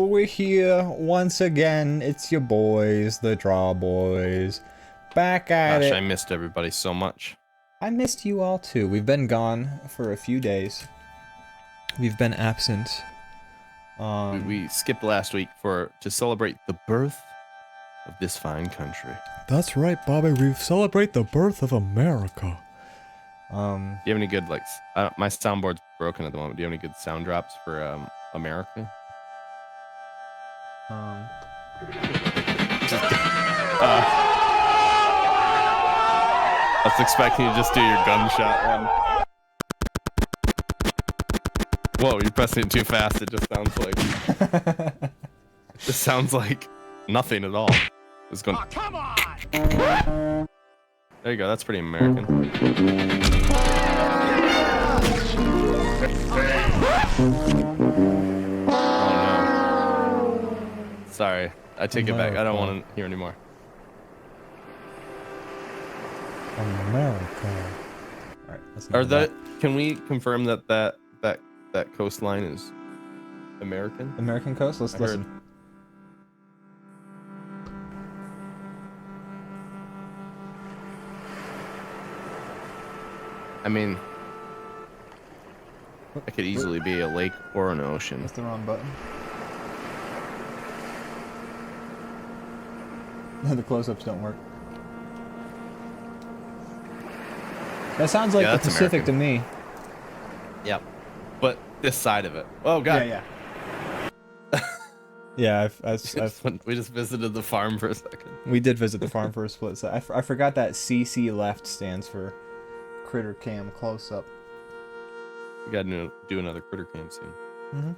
We're here once again. It's your boys, the Draw Boys, back at it. I missed everybody so much. I missed you all too. We've been gone for a few days. We've been absent. We skipped last week to celebrate the birth of this fine country. That's right, Bobby. We celebrate the birth of America. Do you have any good my soundboard's broken at the moment. Do you have any good sound drops for America? Um. I was expecting you to just do your gunshot one. Whoa, you're pressing it too fast. It just sounds like nothing at all. It's going. Oh, come on! There you go. That's pretty American. Oh no. Sorry. I take it back. I don't want to hear anymore. America. All right. Can we confirm that coastline is American? American coast? Let's listen. I mean, it could easily be a lake or an ocean. That's the wrong button. The close-ups don't work. That sounds like the Pacific to me. Yep. But this side of it. Oh god. Yeah, yeah. Yeah, we just visited the farm for a second. We did visit the farm for a split second. I forgot that CC left stands for Critter Cam close-up. We gotta do another Critter Cam soon. Mm-hmm.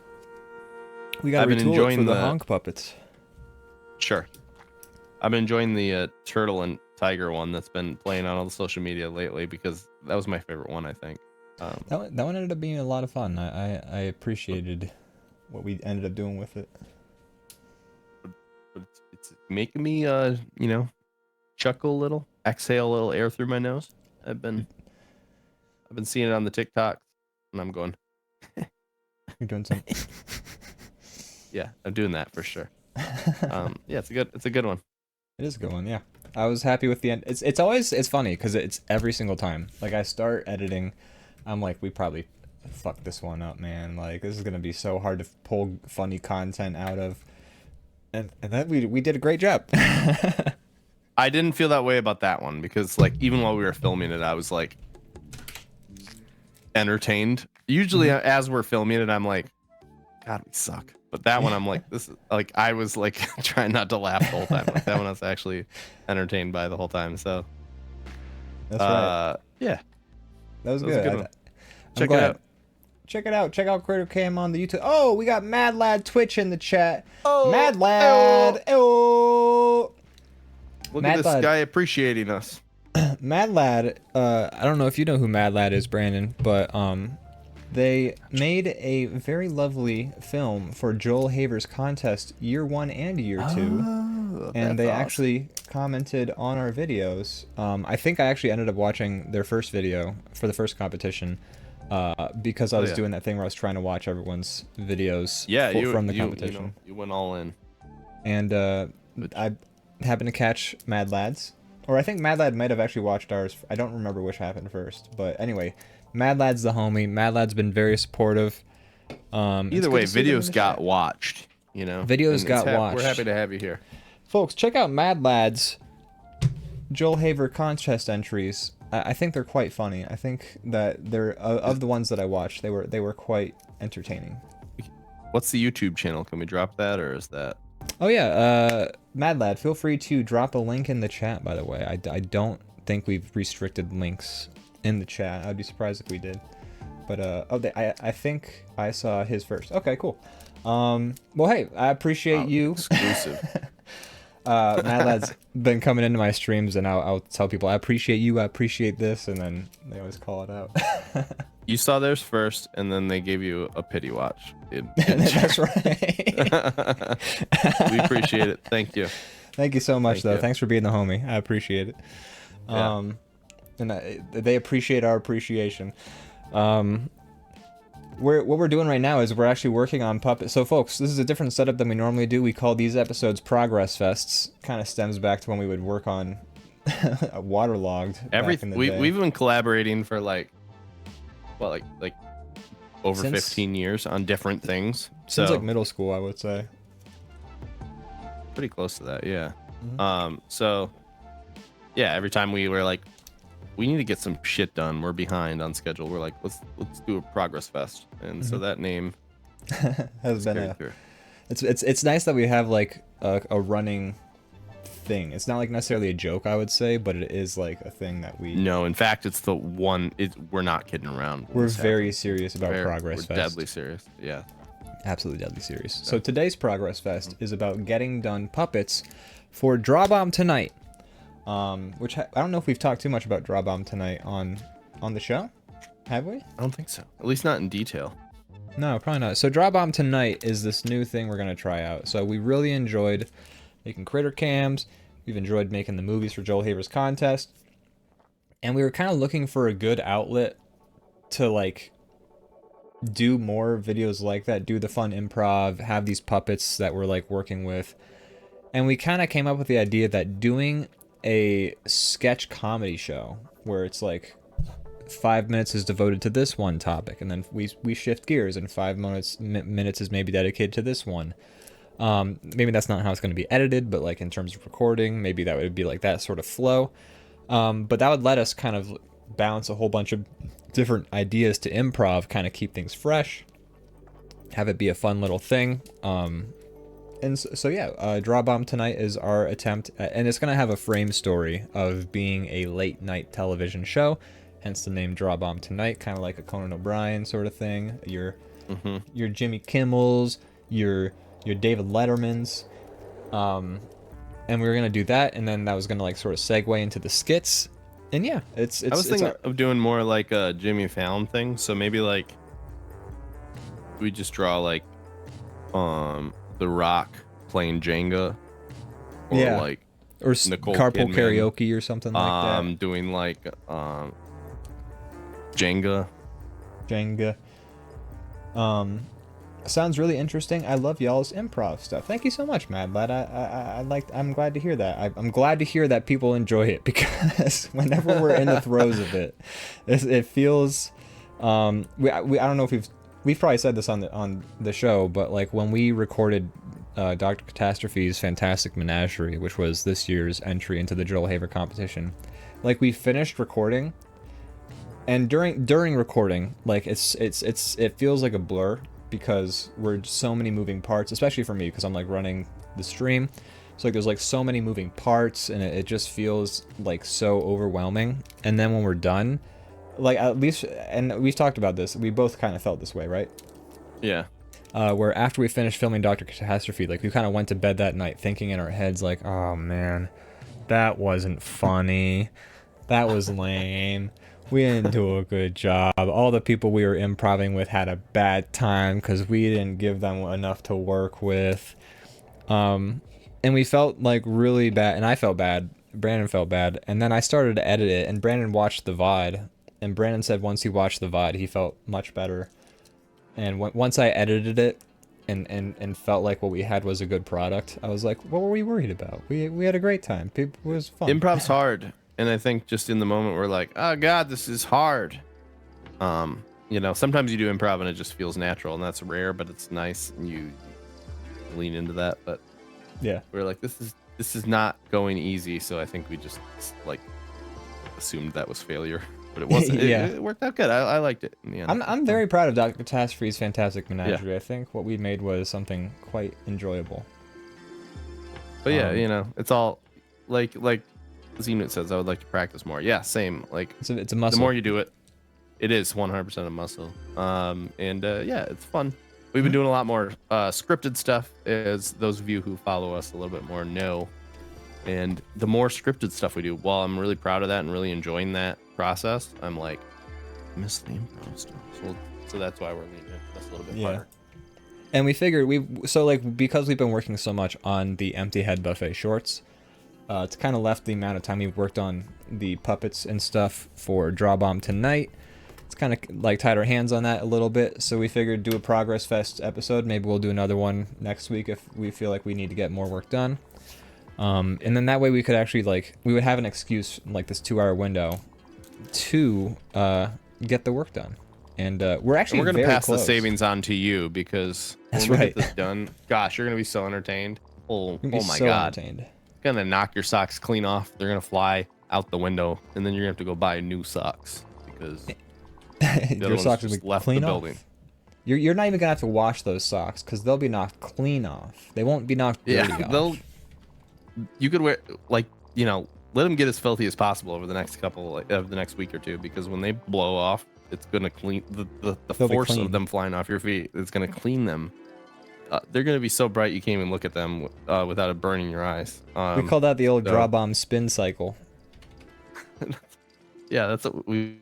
We gotta retool it for the honk puppets. Sure. I've been enjoying the turtle and tiger one that's been playing on all the social media lately because that was my favorite one, I think. That one ended up being a lot of fun. I appreciated what we ended up doing with it. But it's making me, chuckle a little, exhale a little air through my nose. I've been seeing it on the TikToks, and I'm going. You're doing something. Yeah, I'm doing that for sure. Yeah, it's a good one. It is a good one, yeah. I was happy with the end. It's funny because it's every single time. Like I start editing, I'm like, we probably fucked this one up, man. Like this is gonna be so hard to pull funny content out of, and then we did a great job. I didn't feel that way about that one because like even while we were filming it, I was like entertained. Usually as we're filming it, I'm like, God, we suck. But that one, I'm like, this is like, I was like trying not to laugh the whole time. Like that one I was actually entertained by the whole time. So that's right. Yeah, that was good. A good one. Check it out. Check it out. Check out Critter Cam on the YouTube. Oh, we got Mad Lad Twitch in the chat. Oh, Mad Lad. Oh. Look at this guy appreciating us. Mad Lad. I don't know if you know who Mad Lad is, Brandon, but they made a very lovely film for Joel Haver's contest year 1 and year 2. And they actually commented on our videos. I think I actually ended up watching their first video for the first competition because I was doing that thing where I was trying to watch everyone's videos from the competition. You went all in. And I happened to catch Mad Lad's. Or I think Mad Lad might have actually watched ours. I don't remember which happened first. But anyway, Mad Lad's the homie. Mad Lad's been very supportive. Either way, videos got watched, you know. Videos got watched. We're happy to have you here. Folks, check out Mad Lad's Joel Haver contest entries. I think they're quite funny. I think that they're of the ones that I watched, they were quite entertaining. What's the YouTube channel? Can we drop that, or is that? Oh yeah, Mad Lad, feel free to drop a link in the chat, by the way. I don't think we've restricted links in the chat. I'd be surprised if we did. But, I think I saw his first. Okay, cool. Well, hey, I appreciate you. Exclusive. Mad Lad's been coming into my streams, and I'll tell people, I appreciate you, I appreciate this, and then they always call it out. You saw theirs first, and then they gave you a pity watch. That's right. We appreciate it. Thank you. Thank you so much, though. Thanks for being the homie. I appreciate it. Yeah. And they appreciate our appreciation. What we're doing right now is we're actually working on puppets. So, folks, this is a different setup than we normally do. We call these episodes Progress Fests. Kind of stems back to when we would work on Waterlogged. We've been collaborating for like over 15 years on different things. Since so like middle school, I would say. Pretty close to that, yeah. Mm-hmm. So yeah, every time we were like, we need to get some shit done, we're behind on schedule, we're like, let's do a Progress Fest. And so that name has been it's nice that we have like a running thing. It's not like necessarily a joke, I would say, but it is like a thing that we No, in fact, it's the one. We're not kidding around. We're very serious about Progress Fest. We're deadly serious. Yeah. Absolutely deadly serious. So today's Progress Fest is about getting done puppets for DrawBomb Tonight. Which I don't know if we've talked too much about DrawBomb Tonight on the show. Have we? I don't think so. At least not in detail. No, probably not. So DrawBomb Tonight is this new thing we're gonna try out. So we really enjoyed making critter cams. We've enjoyed making the movies for Joel Haver's contest. And we were kind of looking for a good outlet to like do more videos like that, do the fun improv, have these puppets that we're like working with. And we kind of came up with the idea that doing a sketch comedy show where it's like 5 minutes is devoted to this one topic, and then we shift gears, and 5 minutes is maybe dedicated to this one. Maybe that's not how it's going to be edited, but like in terms of recording, maybe that would be like that sort of flow. But that would let us kind of balance a whole bunch of different ideas to improv, kind of keep things fresh, have it be a fun little thing. And so yeah, DrawBomb Tonight is our attempt at, and it's going to have a frame story of being a late night television show, hence the name DrawBomb Tonight, kind of like a Conan O'Brien sort of thing. Your Jimmy Kimmels, your David Lettermans, and we were gonna do that, and then that was gonna like sort of segue into the skits, and yeah, I was thinking of doing more like a Jimmy Fallon thing, so maybe like we just draw like The Rock playing Jenga, or like or Nicole carpool Kidman, karaoke or something like that. Doing like Jenga. Sounds really interesting. I love y'all's improv stuff. Thank you so much, Mad Lad. I'm glad to hear that. I'm glad to hear that people enjoy it, because whenever we're in the throes of it, it feels. I don't know if we've probably said this on the show, but like when we recorded Dr. Catastrophe's Fantastic Menagerie, which was this year's entry into the Joel Haver competition, like we finished recording, and during recording, like it feels like a blur, because we're so many moving parts, especially for me, because I'm like running the stream. So like there's like so many moving parts, and it just feels like so overwhelming. And then when we're done, like at least, and we've talked about this, we both kind of felt this way, right? Yeah. Where after we finished filming Dr. Catastrophe, like we kind of went to bed that night thinking in our heads like, oh man, that wasn't funny. That was lame. We didn't do a good job. All the people we were improvising with had a bad time because we didn't give them enough to work with. And we felt like really bad, and I felt bad. Brandon felt bad. And then I started to edit it, and Brandon watched the VOD. And Brandon said once he watched the VOD, he felt much better. And once I edited it and felt like what we had was a good product, I was like, what were we worried about? We had a great time. It was fun. Improv's hard. And I think just in the moment we're like, oh God, this is hard. You know, sometimes you do improv and it just feels natural, and that's rare, but it's nice, and you lean into that. But yeah, we're like, this is not going easy. So I think we just like assumed that was failure, but it wasn't. Yeah. It worked out good. I liked it in the end. I'm very proud of Dr. Catastrophe's Fantastic Menagerie. Yeah. I think what we made was something quite enjoyable. But yeah, it's all like Zenit says, I would like to practice more. Yeah, same. Like it's a muscle. The more you do it, it is 100% a muscle. Yeah, it's fun. We've been doing a lot more scripted stuff, as those of you who follow us a little bit more know. And the more scripted stuff we do, while I'm really proud of that and really enjoying that process, I'm like, I miss the improv stuff. So that's why we're leaning that's a little bit harder. And we figured because we've been working so much on the Empty Head Buffet shorts, it's kind of left the amount of time we've worked on the puppets and stuff for DrawBomb Tonight. It's kind of like tied our hands on that a little bit, so we figured do a ProgressFest episode. Maybe we'll do another one next week if we feel like we need to get more work done. And then that way we could actually we would have an excuse this 2-hour window to get the work done. And we're gonna pass close. The savings on to you, because that's when we right. get this done, gosh, you're gonna be so entertained. Oh my so god, entertained. Gonna knock your socks clean off. They're gonna fly out the window, and then you're gonna have to go buy new socks because your socks will be left clean the off. building. You're not even gonna have to wash those socks because they'll be knocked clean off. They won't be knocked dirty off. You could wear let them get as filthy as possible over the next the next week or two, because when they blow off, it's gonna clean the force of them flying off your feet. It's gonna clean them. They're gonna be so bright you can't even look at them without it burning your eyes. We call that the old DrawBomb spin cycle. Yeah, that's what we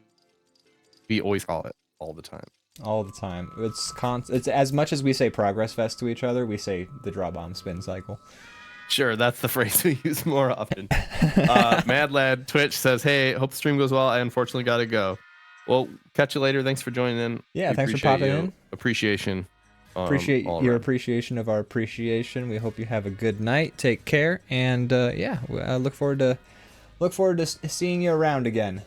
always call it all the time. All the time. It's as much as we say ProgressFest to each other, we say the DrawBomb spin cycle. Sure, that's the phrase we use more often. Mad Lad Twitch says, "Hey, hope the stream goes well. I unfortunately gotta go. Well, catch you later. Thanks for joining in. Yeah, thanks for popping in. Appreciation. Appreciate your appreciation of our appreciation. We hope you have a good night. Take care, and I look forward to seeing you around again.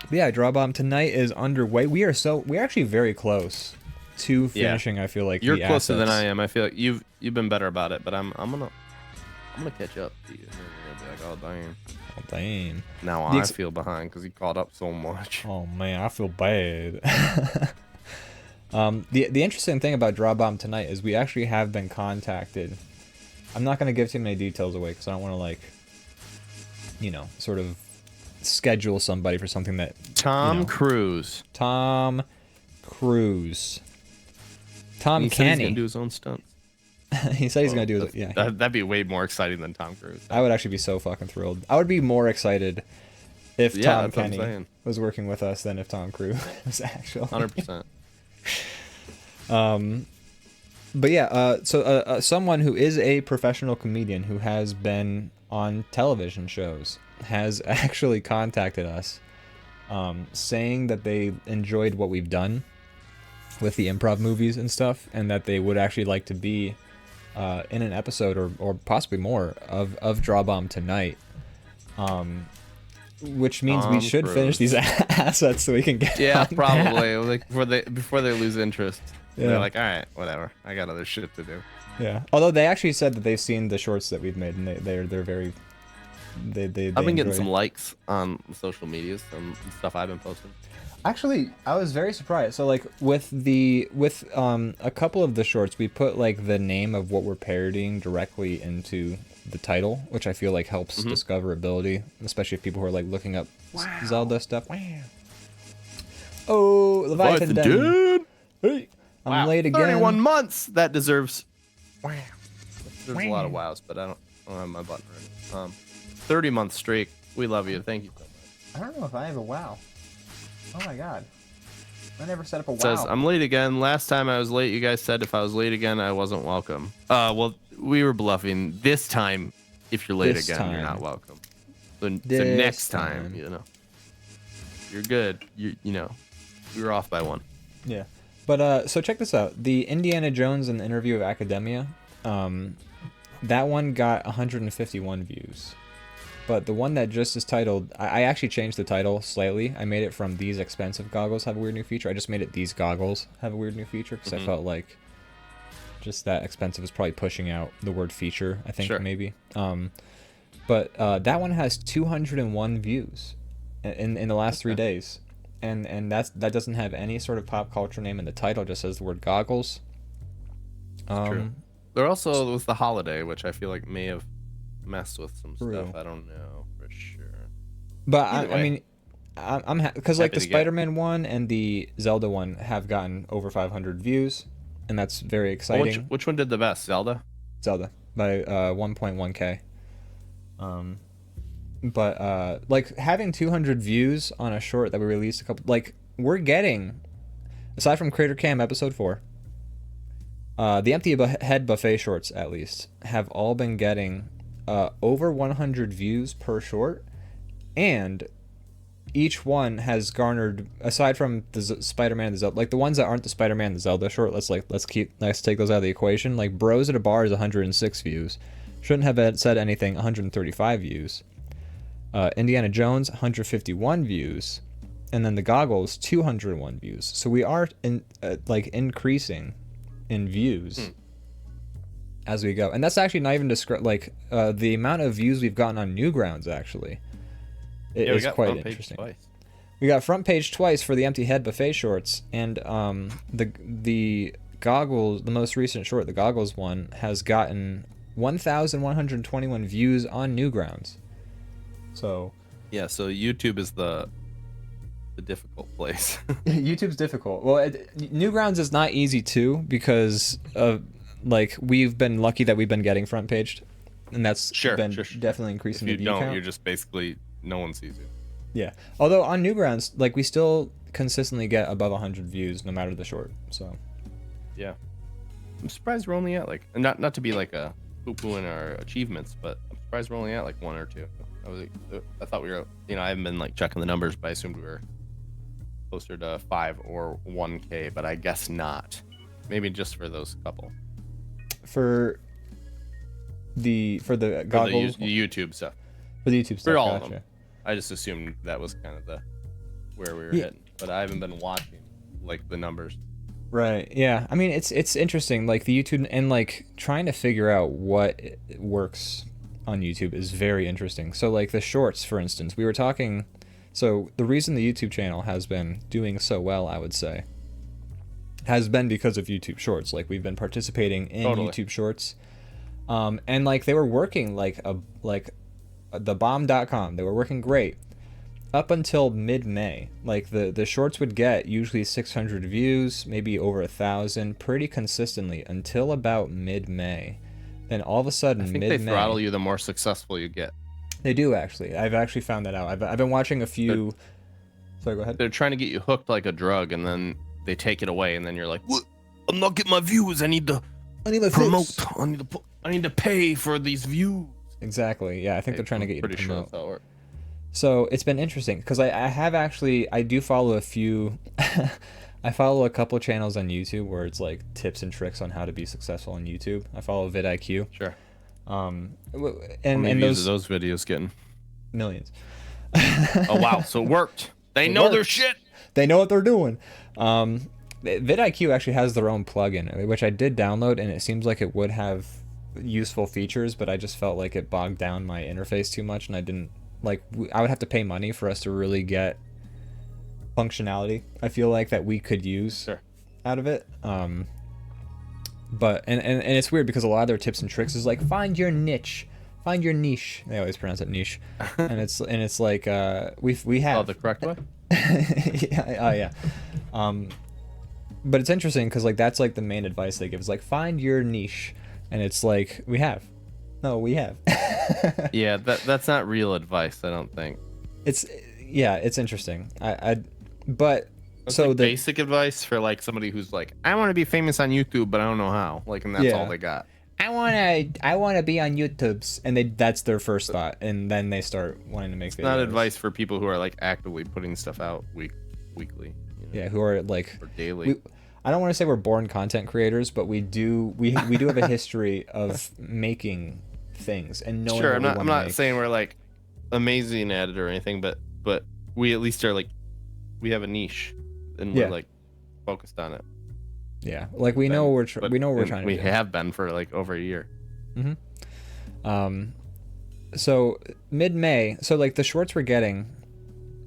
But yeah, DrawBomb Tonight is underway. We're actually very close to finishing. I feel like you're closer than I am. I feel like you've been better about it, but I'm gonna catch up to you. I'll be like, oh dang. Oh, dang. Now I feel behind because he caught up so much. Oh man, I feel bad. The interesting thing about DrawBomb Tonight is we actually have been contacted. I'm not going to give too many details away because I don't want to sort of schedule somebody for something that Tom Cruise. Tom Cruise. Tom Kenny. Kenny. He's gonna do his own stunts. He said he's gonna do it. Yeah, that'd be way more exciting than Tom Cruise. I would actually be so fucking thrilled. I would be more excited if Tom Kenny was working with us than if Tom Cruise was actually. 100%. But yeah, so someone who is a professional comedian who has been on television shows has actually contacted us, saying that they enjoyed what we've done with the improv movies and stuff, and that they would actually like to be in an episode or possibly more of DrawBomb Tonight. Which means we should finish these assets so we can get probably like before they lose interest. Yeah. They're like, all right, whatever. I got other shit to do. Yeah. Although they actually said that they've seen the shorts that we've made, and they're very. I've been getting some likes on social media, some stuff I've been posting. Actually, I was very surprised. So like with a couple of the shorts, we put like the name of what we're parodying directly into the title, which I feel like helps discoverability, especially if people who are like looking up Zelda stuff. Wow. Oh, Leviathan dude. Hey, I'm late again. 31 months. That deserves. Wow. There's a lot of wows, but I don't have my button ready. 30-month streak. We love you. Thank you so much. I don't know if I have a wow. Oh my god. I never set up a wow. It says, I'm late again. Last time I was late, you guys said if I was late again, I wasn't welcome. Well, we were bluffing. This time, if you're late again, you're not welcome. So next time, you're good. You were off by one. Yeah. But so check this out. The Indiana Jones and the Interview of Academia, that one got 151 views. But the one that just is titled, I actually changed the title slightly. I made it from These Expensive Goggles Have a Weird New Feature. I just made it These Goggles Have a Weird New Feature because I felt like just that expensive is probably pushing out the word feature, I think, maybe. But that one has 201 views in the last 3 days. And that doesn't have any sort of pop culture name in the title, just says the word goggles. True. There also was the holiday, which I feel like may have messed with some True. stuff. I don't know for sure. But Either I way, mean, I'm because like happy the to get. Spider-Man one and the Zelda one have gotten over 500 views, and that's very Oh, exciting. which one did the best? Zelda? Zelda by 1.1K. Um, but like having 200 views on a short that we released a couple, like we're getting, aside from Creator Cam episode 4, the empty head buffet shorts at least have all been getting over 100 views per short, and each one has garnered, aside from the Spider-Man and the Zelda, like the ones that aren't the Spider-Man and the Zelda short, let's take those out of the equation. Like Bros at a Bar is 106 views, shouldn't have said anything, 135 views. Indiana Jones 151 views, and then the Goggles 201 views. So we are like increasing in views as we go, and that's actually not even the amount of views we've gotten on Newgrounds actually. It is quite interesting. We got front page twice for the empty head buffet shorts, and the Goggles, the most recent short, the Goggles one, has gotten 1,121 views on Newgrounds. So yeah, so YouTube is the difficult place. YouTube's difficult. Well, Newgrounds is not easy too, because like we've been lucky that we've been getting front paged, and that's definitely increasing the view count. You're just basically no one sees you. Yeah. Although on Newgrounds, like we still consistently get above 100 views no matter the short. So yeah, I'm surprised we're only at like, not to be like a poo-poo in our achievements, but I'm surprised we're only at like 1 or 2. I thought we were, I haven't been like checking the numbers, but I assumed we were closer to 5 or 1K, but I guess not. Maybe just for those couple. For the Goggles, the YouTube stuff. For the YouTube stuff, for all of them. I just assumed that was kind of where we were hitting, but I haven't been watching like the numbers. Right. Yeah. I mean, it's interesting, like the YouTube, and like trying to figure out what works on YouTube is very interesting. So like the shorts, for instance, we were talking. So the reason the YouTube channel has been doing so well, I would say, has been because of YouTube Shorts. Like we've been participating in YouTube Shorts, and like they were working like the bomb.com. They were working great up until mid-May. Like the shorts would get usually 600 views, maybe over 1,000, pretty consistently until about mid-May. Then all of a sudden, I think they throttle you the more successful you get. They do, actually. I've actually found that out. I've been watching a few. Sorry, go ahead. They're trying to get you hooked like a drug, and then they take it away, and then you're like, "What? I'm not getting my views. I need to promote. I need to pay for these views." Exactly. Yeah, I think they're trying to get you to promote. Pretty sure that's how it works. So it's been interesting because I do follow a few. I follow a couple channels on YouTube where it's like tips and tricks on how to be successful on YouTube. I follow vidIQ. Sure. And views are those videos getting? Millions. Oh wow! So it worked. They know their shit. They know what they're doing. vidIQ actually has their own plugin, which I did download, and it seems like it would have useful features, but I just felt like it bogged down my interface too much, and I didn't like. I would have to pay money for us to really get functionality, I feel like, that we could use out of it. But and it's weird because a lot of their tips and tricks is like find your niche. They always pronounce it niche. and it's like we have the correct way. yeah. But it's interesting because like that's like the main advice they give is like find your niche, and it's like we have. Yeah, that's not real advice, I don't think. It's interesting. But that's so like the basic advice for like somebody who's like, I want to be famous on YouTube, but I don't know how. Like, and that's all they got. I want to be on YouTube's, and that's their first thought, and then they start wanting to make videos. It's not advice for people who are like actively putting stuff out weekly. Yeah, who are like or daily. I don't want to say we're born content creators, but we do have a history of making things and knowing. Sure, I'm not saying we're like amazing at it or anything, but we at least are like, we have a niche and we're like focused on it. Yeah, like we know we're trying to do. We have been for like over a year. So mid-May, so like the shorts were getting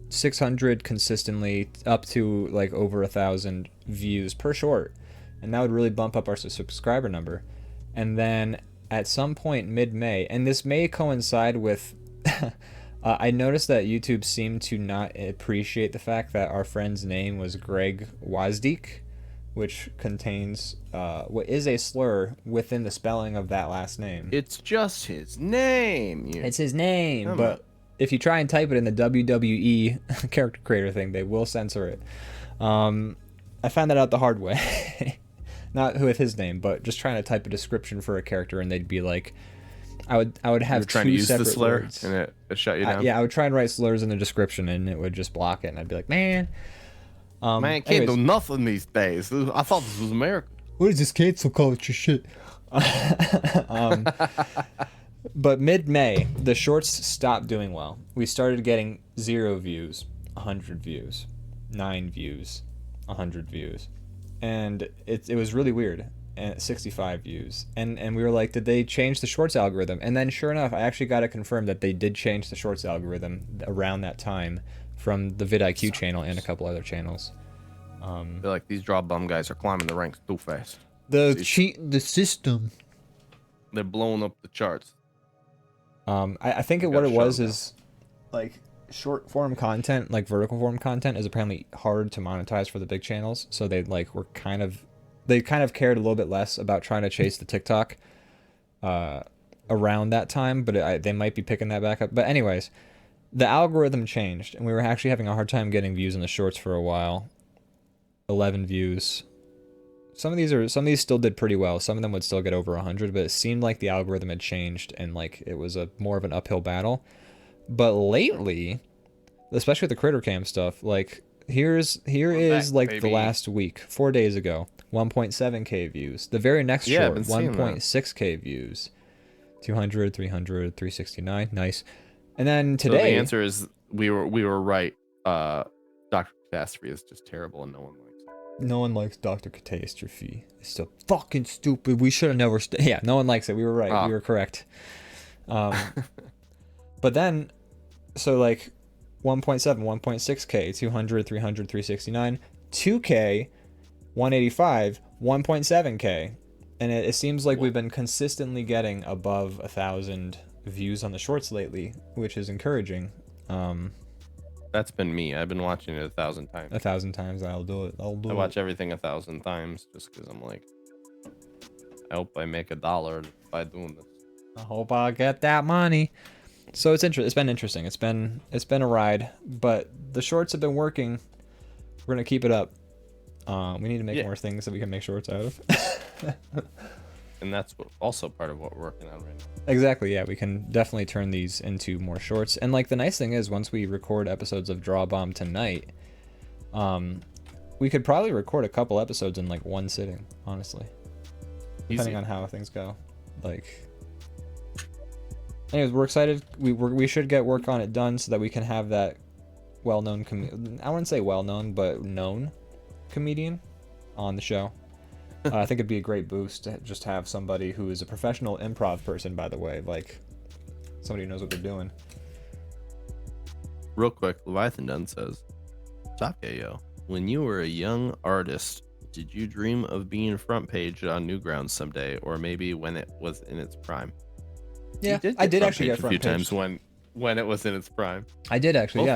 600 consistently up to like over 1,000 views per short, and that would really bump up our subscriber number. And then at some point mid-May, and this may coincide with I noticed that YouTube seemed to not appreciate the fact that our friend's name was Greg Wazdik, which contains what is a slur within the spelling of that last name. It's just his name. It's his name, but if you try and type it in the WWE character creator thing, they will censor it. I found that out the hard way. Not with his name, but just trying to type a description for a character, and they'd be like, I would have You're trying to two use the separate slur, words. and it shut you down. Yeah, I would try and write slurs in the description, and it would just block it, and I'd be like, man. Man, can't do nothing these days. I thought this was America. What is this cancel culture shit? But mid-May, the shorts stopped doing well. We started getting 0 views, 100 views, 9 views, 100 views. And it was really weird. And 65 views. And we were like, did they change the shorts algorithm? And then sure enough, I actually got it confirmed that they did change the shorts algorithm around that time from the vidIQ channel and a couple other channels. I feel like these DrawBomb guys are climbing the ranks too fast. The system. They're blowing up the charts. I think what it was is like short form content, like vertical form content, is apparently hard to monetize for the big channels. So they kind of cared a little bit less about trying to chase the TikTok around that time, but they might be picking that back up. But anyways, the algorithm changed, and we were actually having a hard time getting views in the shorts for a while. 11 views. Some of these still did pretty well. Some of them would still get over 100, but it seemed like the algorithm had changed and like it was more of an uphill battle. But lately, especially with the Critter Cam stuff, like here is like baby. the last week, 4 days ago, 1.7k views. The very next short, 1.6k views. 200, 300, 369, nice. And then today, so the answer is we were right. Dr. Catastrophe is just terrible, and no one likes it. No one likes Dr. Catastrophe. It's so fucking stupid. We should have never. Yeah, no one likes it. We were right. We were correct. But then, so like 1.7, 1.6k, 200, 300, 369, 2k, 185, 1.7k, and it seems like we've been consistently getting above 1,000 views on the shorts lately, which is encouraging. That's been me. I've been watching it 1,000 times. 1,000 times. I'll do it. I watch everything 1,000 times just because I'm like, I hope I make $1 by doing this. I hope I get that money. So it's been interesting. It's been a ride, but the shorts have been working. We're gonna keep it up. We need to make more things that we can make shorts out of. And that's also part of what we're working on right now. Exactly, yeah. We can definitely turn these into more shorts. And like the nice thing is, once we record episodes of DrawBomb Tonight, we could probably record a couple episodes in like one sitting, honestly. Depending on how things go. Like, anyways, we're excited. We should get work on it done so that we can have that well-known I wouldn't say well-known, but known comedian on the show. I think it'd be a great boost to just have somebody who is a professional improv person, by the way, like somebody who knows what they're doing. Real quick, Leviathan Dunn says, Sake, yo, when you were a young artist, did you dream of being front page on Newgrounds someday, or maybe when it was in its prime? Yeah, I did actually get front page a few times when it was in its prime. I did actually.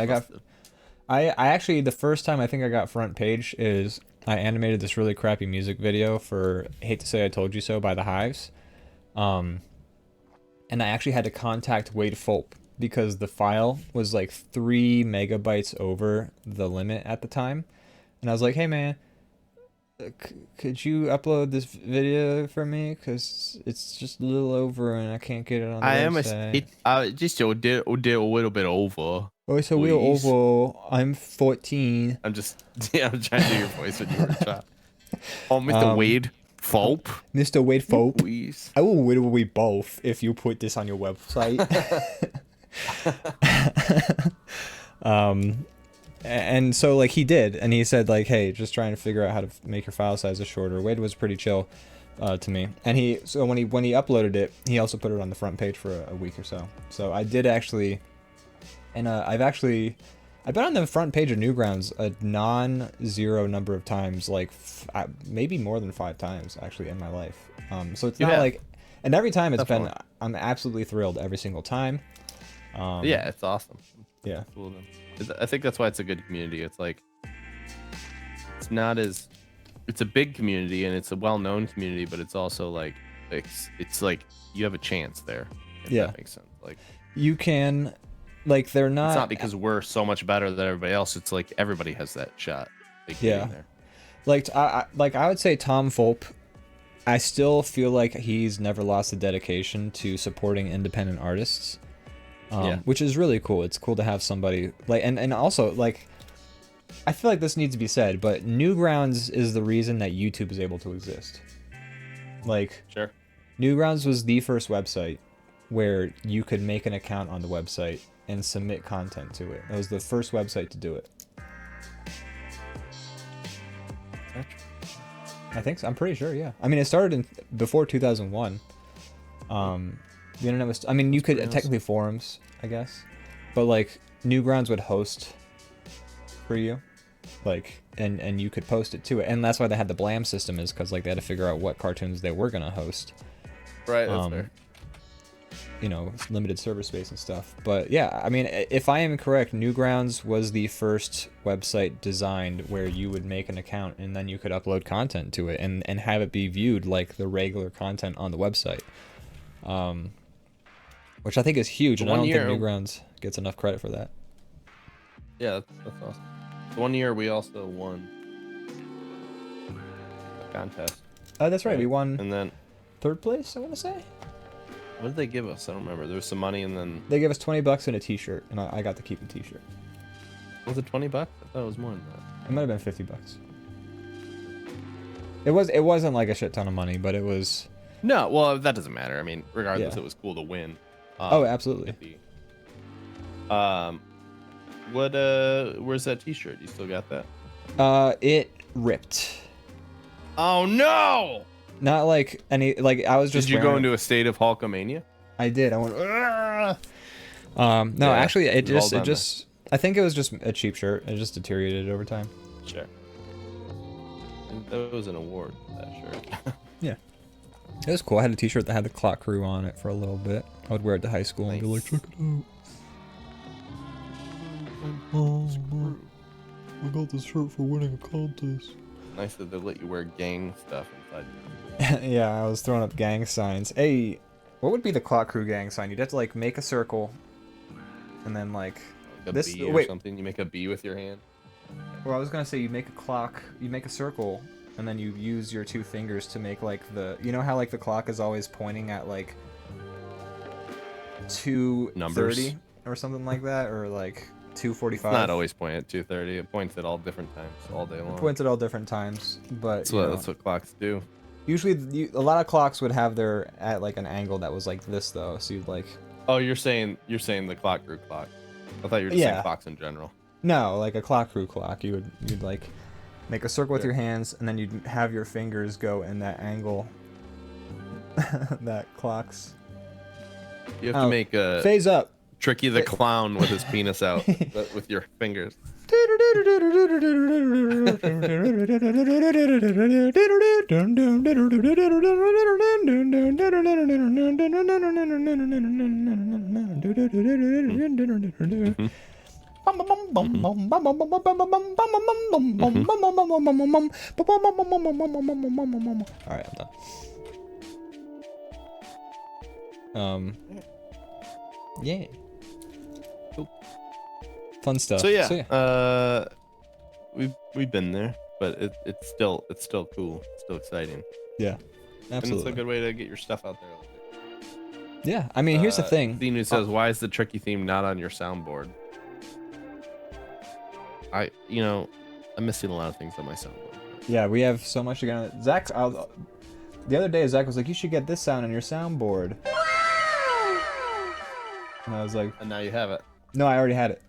I actually, the first time I think I got front page is I animated this really crappy music video for Hate to Say I Told You So by The Hives. And I actually had to contact Wade Fulp because the file was like 3 megabytes over the limit at the time. And I was like, hey man, could you upload this video for me? Because it's just a little over and I can't get it on the website. Just a little bit over. Oh, it's a little over. I'm 14. I'm trying to do your voice when you were a child. Oh, Mr. Wade Fulp. Mr. Wade Fulp. Please. I will whittle we both if you put this on your website. And so like he did, and he said like, hey, just trying to figure out how to make your file sizes shorter. Wade was pretty chill to me, and when he uploaded it, he also put it on the front page for a week or so. So I did actually. And I've been on the front page of Newgrounds a non-zero number of times, like maybe more than 5 times actually in my life. So it's not like And every time it's Definitely. been, I'm absolutely thrilled every single time. Yeah, it's awesome. Yeah. Cool of them. I think that's why it's a good community. It's like it's not as it's a big community and it's a well-known community, but it's also like it's like you have a chance there. If Yeah. that makes sense. Like You can, like, they're not. it's not because we're so much better than everybody else. It's like everybody has that shot. Like, Yeah. getting there. Like I would say Tom Fulp. I still feel like he's never lost the dedication to supporting independent artists. Yeah. Which is really cool. It's cool to have somebody like, and also like, I feel like this needs to be said, but Newgrounds is the reason that YouTube is able to exist. Like, Sure. Newgrounds was the first website where you could make an account on the website and submit content to it. It was the first website to do it. I think so. I'm pretty sure, yeah. I mean, it started before 2001. The internet was. I mean, you could technically forums, I guess, but like Newgrounds would host for you, like, and you could post it to it, and that's why they had the Blam system, is because like they had to figure out what cartoons they were gonna host. Right. That's fair. You know, limited server space and stuff. But yeah, I mean, if I am correct, Newgrounds was the first website designed where you would make an account and then you could upload content to it and have it be viewed like the regular content on the website. Which I think is huge, and I don't think Newgrounds gets enough credit for that. Yeah, that's awesome. One year we also won a contest. Oh, that's right. We won And then 3rd place, I want to say. what did they give us? I don't remember. There was some money, and then They gave us $20 and a T-shirt, and I got to keep the T-shirt. was it $20? I thought it was more than that. It might have been $50. It wasn't like a shit ton of money, but it was. No, well, that doesn't matter. I mean, regardless, Yeah. it was cool to win. Oh, absolutely. Where's that T-shirt? You still got that? It ripped. Oh no! Not like any, like I was just. Did you go wearing into a state of Hulkamania? I did. I went. "Argh!" No, Yeah, actually, it we've all just, done I think it was just a cheap shirt. It just deteriorated over time. Sure. And that was an award, that shirt. Yeah. It was cool. I had a T-shirt that had the Clock Crew on it for a little bit. I would wear it to high school and be like, Nice. check it out. Oh, I got this shirt for winning a contest. Nice that they let you wear gang stuff inside. Yeah, I was throwing up gang signs. Hey, what would be the Clock Crew gang sign? You'd have to like make a circle, and then like Like a this. bee or Wait, something. You make a bee with your hand. well, I was gonna say you make a clock, you make a circle, and then you use your 2 fingers to make like the. You know how like the clock is always pointing at like 2:30 or something like that, or like 2:45. It's not always point at 2:30. It points at all different times, all day long. It points at all different times, but That's what clocks do. usually a lot of clocks would have their at like an angle that was like this though, so you'd like. Oh, you're saying the clock crew clock. I thought you were just saying Yeah. clocks in general. No, like a Clock Crew clock. You'd like make a circle with Sure. your hands, and then you'd have your fingers go in that angle that clocks. You have to make a Phase up. Tricky the clown with his penis out, but with your fingers. Alright, I'm done. Yeah. Cool. Fun stuff. So yeah, we've been there, but it's still cool, it's still exciting, Yeah, and it's absolutely. a good way to get your stuff out there. Yeah, I mean, here's the thing. Theme who says, "Why is the tricky theme not on your soundboard?" I'm missing a lot of things on my soundboard. Yeah, we have so much to get on. Zach, the other day, Zach was like, "You should get this sound on your soundboard," and I was like, And now you have it. "No, I already had it."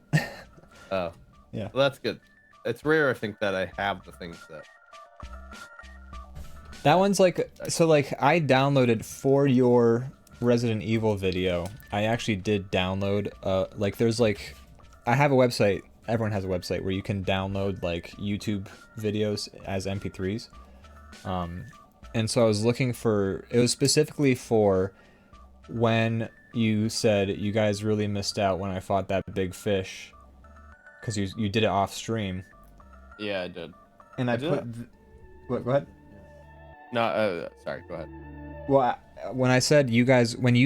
Oh, Yeah. well, that's good. It's rare, I think, that I have the things that. That one's like, so like I downloaded for your Resident Evil video. I actually did download, like there's like, I have a website. Everyone has a website where you can download like YouTube videos as MP3s. And so I was looking for, it was specifically for when you said you guys really missed out when I fought that big fish, because you did it off stream. Yeah, I did. And I put, what? Go ahead. No, sorry. Go ahead. Well, when you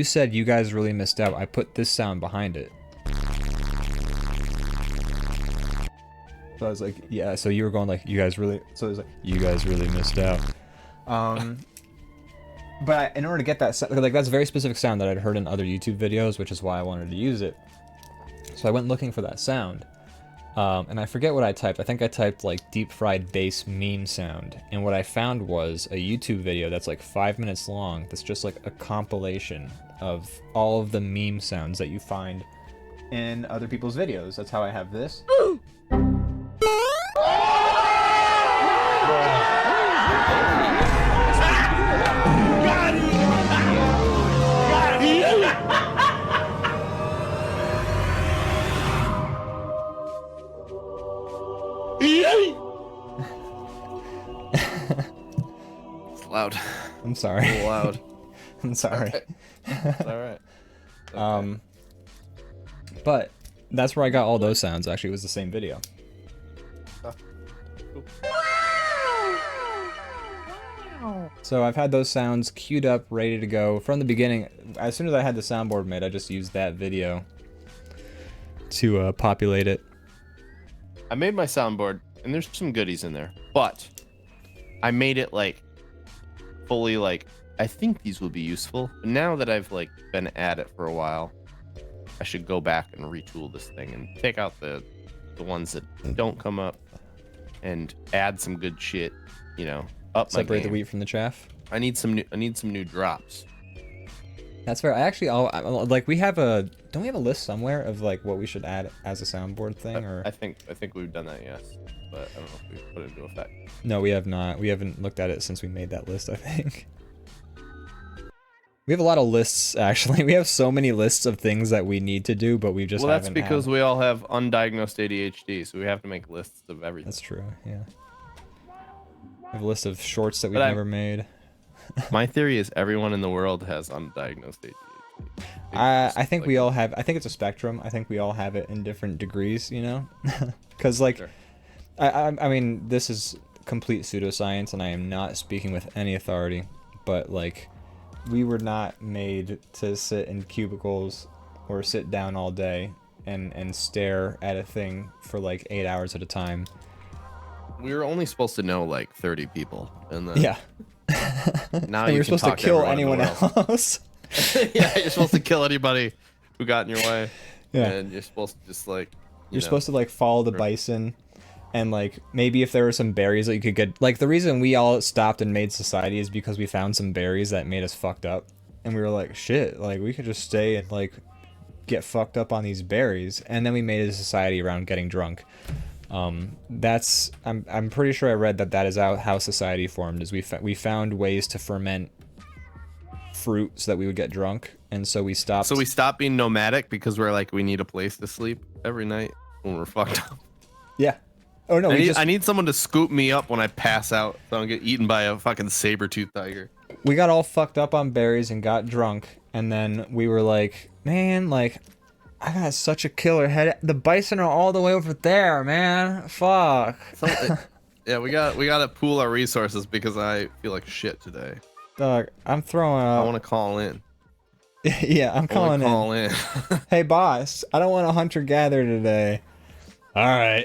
said you guys really missed out, I put this sound behind it. So I was like, yeah. So you were going like, you guys really. So it was like, you guys really missed out. But in order to get that, like, that's a very specific sound that I'd heard in other YouTube videos, which is why I wanted to use it. So I went looking for that sound, and I forget what I typed. I think I typed like deep fried bass meme sound, and what I found was a YouTube video that's like 5 minutes long. That's just like a compilation of all of the meme sounds that you find in other people's videos. That's how I have this. It's loud. I'm sorry. It's loud. I'm sorry. It's all right. Okay. But that's where I got all those sounds. Actually, it was the same video. So I've had those sounds queued up, ready to go from the beginning. As soon as I had the soundboard made, I just used that video to populate it. I made my soundboard, and there's some goodies in there, but I made it like fully like, I think these will be useful. But now that I've like been at it for a while, I should go back and retool this thing and take out the ones that don't come up and add some good shit, you know, up my Separate the game. wheat from the chaff. I need some new drops. That's fair. I actually, like, we have a, don't we have a list somewhere of like what we should add as a soundboard thing, or? I think we've done that, yes, but I don't know if we've put it into effect. No, we have not. We haven't looked at it since we made that list, I think. We have a lot of lists, actually. We have so many lists of things that we need to do, but we just Well, that's haven't because we all have undiagnosed ADHD, so we have to make lists of everything. That's true, yeah. We have a list of shorts that we've But never made. My theory is everyone in the world has undiagnosed ADHD. I think we all have, I think it's a spectrum. I think we all have it in different degrees, you know? Because, like, Sure. I mean, this is complete pseudoscience, and I am not speaking with any authority, but, like, we were not made to sit in cubicles or sit down all day and stare at a thing for, like, 8 hours at a time. We were only supposed to know like 30 people, and then Yeah. now And you're supposed to kill anyone else. Yeah, you're supposed to kill anybody who got in your way. Yeah. And you're supposed to just like You're supposed to like follow the bison, and like maybe if there were some berries that you could get. Like the reason we all stopped and made society is because we found some berries that made us fucked up, and we were like, shit, like we could just stay and like get fucked up on these berries, and then we made a society around getting drunk. That's I'm pretty sure I read that is how society formed. Is we found ways to ferment fruit so that we would get drunk, and so we stopped. So we stopped being nomadic because we're like we need a place to sleep every night when we're fucked up. Yeah. Oh no, I need someone to scoop me up when I pass out so I don't get eaten by a fucking saber-toothed tiger. We got all fucked up on berries and got drunk, and then we were like, man, like, I got such a killer head. The bison are all the way over there, man. Fuck. Yeah, we got to pool our resources because I feel like shit today. Dog, I'm throwing up. I want to call in. Yeah, I'm calling in. Call in. Hey, boss, I don't want a hunter-gatherer today. All right.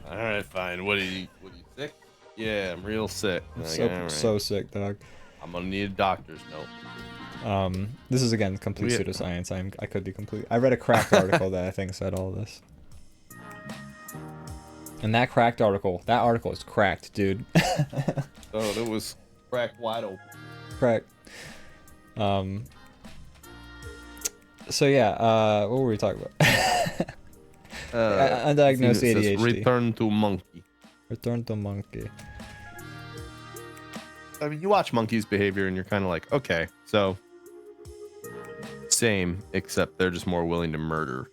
All right, fine. What are you sick? Yeah, I'm real sick. So sick, dog. I'm gonna need a doctor's note. This is again complete pseudoscience. I could be complete. I read a cracked article that I think said all this. And that article is cracked, dude. Oh, it was cracked wide open. Cracked. So yeah, what were we talking about? Undiagnosed ADHD. Return to monkey. Return to monkey. I mean, you watch monkeys' behavior and you're kind of like, okay, so same, except they're just more willing to murder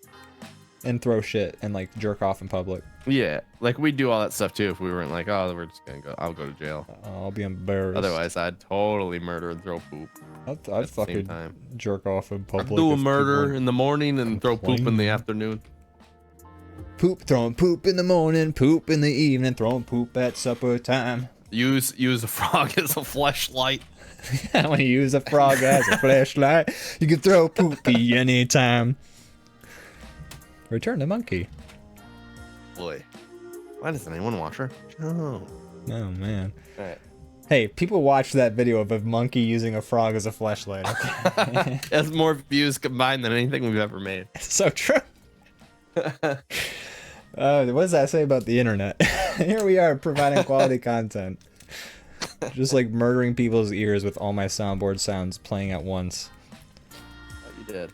and throw shit and like jerk off in public. Yeah, like we'd do all that stuff too if we weren't like, oh, we're just gonna go. I'll go to jail. I'll be embarrassed. Otherwise, I'd totally murder and throw poop. I'd fucking jerk off in public. I'd do a murder in the morning and throw poop in the afternoon. Throwing poop in the morning, poop in the evening, throwing poop at supper time. Use a frog as a fleshlight. I want to use a frog as a flashlight. You can throw poopy anytime. Return the monkey. Boy, why doesn't anyone watch her? Oh man. All right. Hey, people watch that video of a monkey using a frog as a flashlight. Okay? That's more views combined than anything we've ever made. So true. What does that say about the internet? Here we are providing quality content. Just like murdering people's ears with all my soundboard sounds playing at once. Oh, you did.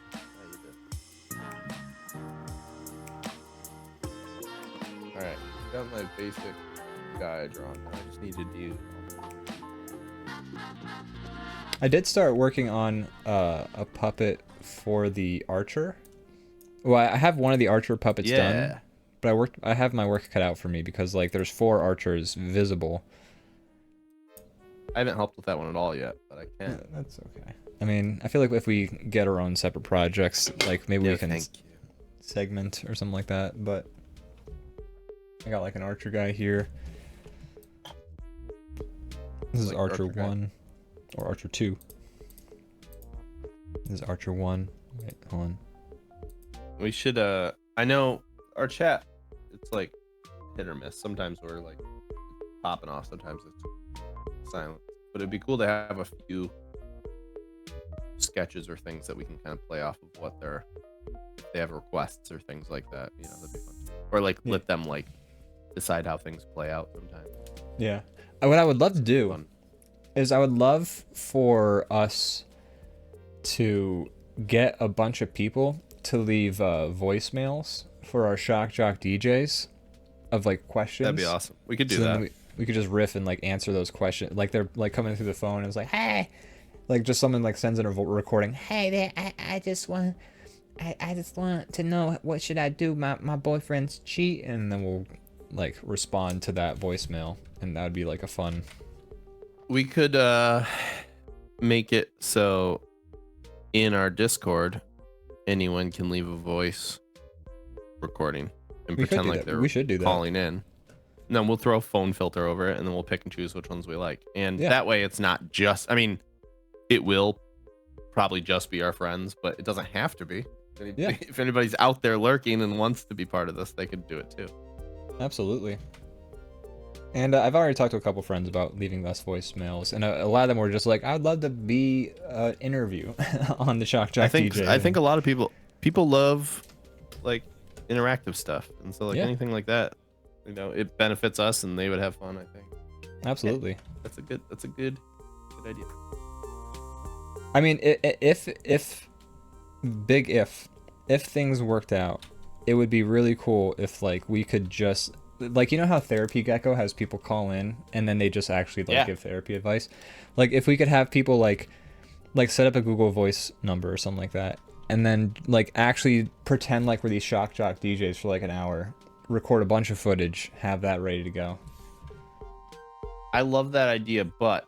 Alright, got my basic guy drawn. I just needed you. I did start working on a puppet for the archer. Well, I have one of the archer puppets done, but I have my work cut out for me because like there's 4 archers visible. I haven't helped with that one at all yet, but I can. Yeah, that's okay. I mean, I feel like if we get our own separate projects, like maybe we can segment or something like that, but I got like an archer guy here. This is Archer 1 or Archer 2. This is Archer 1. Wait, hold on. We should I know our chat, it's like hit or miss. Sometimes we're like popping off, sometimes it's silent. But it'd be cool to have a few sketches or things that we can kind of play off of what they're, if they have requests or things like that, you know, that'd be fun. Or like let them like decide how things play out sometimes. Yeah. What I would love to do is I would love for us to get a bunch of people to leave voicemails for our Shock Jock DJs of like questions. That'd be awesome. We could do that. We could just riff and like answer those questions. Like they're like coming through the phone and it's like, hey, like just someone like sends in a recording. Hey there, I just want to know what should I do. My boyfriend's cheating, and then we'll like respond to that voicemail, and that would be like a fun. We could make it so in our Discord, anyone can leave a voice recording and pretend like they're calling in. And then we'll throw a phone filter over it, and then we'll pick and choose which ones we like. And that way it's not just, I mean, it will probably just be our friends, but it doesn't have to be. If anybody's out there lurking and wants to be part of this, they could do it too. Absolutely. And I've already talked to a couple friends about leaving us voicemails, and a lot of them were just like, I'd love to be an interview on the Shock Jock DJ. I think a lot of people love like interactive stuff, and so like anything like that, you know, it benefits us, and they would have fun. I think. Absolutely. Yeah, that's a good idea. I mean, if things worked out, it would be really cool if like we could just. Like, you know how Therapy Gecko has people call in and then they just actually like give therapy advice? Like, if we could have people like set up a Google Voice number or something like that, and then like actually pretend like we're these Shock Jock DJs for like an hour, record a bunch of footage, have that ready to go. I love that idea, but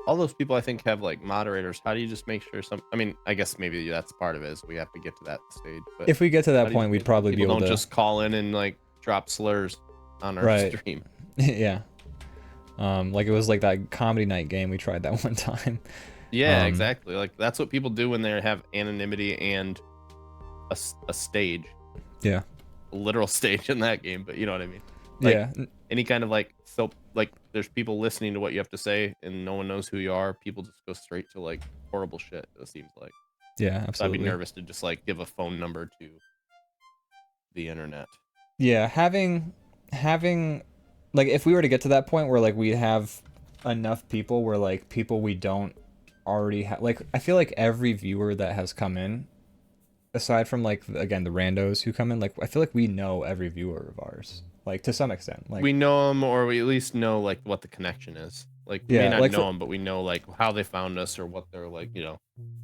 all those people I think have like moderators. How do you just make sure I mean, I guess maybe that's part of it, is we have to get to that stage. But if we get to that point, we'd probably be able to. Don't just call in and like drop slurs on our stream. Yeah. Like it was like that comedy night game we tried that one time. Yeah, exactly. Like that's what people do when they have anonymity and a stage. Yeah. A literal stage in that game, but you know what I mean. Like, any kind of like there's people listening to what you have to say and no one knows who you are. People just go straight to like horrible shit, it seems like. Yeah, absolutely. So I'd be nervous to just like give a phone number to the internet. Yeah, having like if we were to get to that point where like we have enough people where like people we don't already have, like I feel like every viewer that has come in, aside from like again the randos who come in, like I feel like we know every viewer of ours, like to some extent. Like we know them, or we at least know like what the connection is. Like we may not know them, but we know like how they found us or what they're like. You know,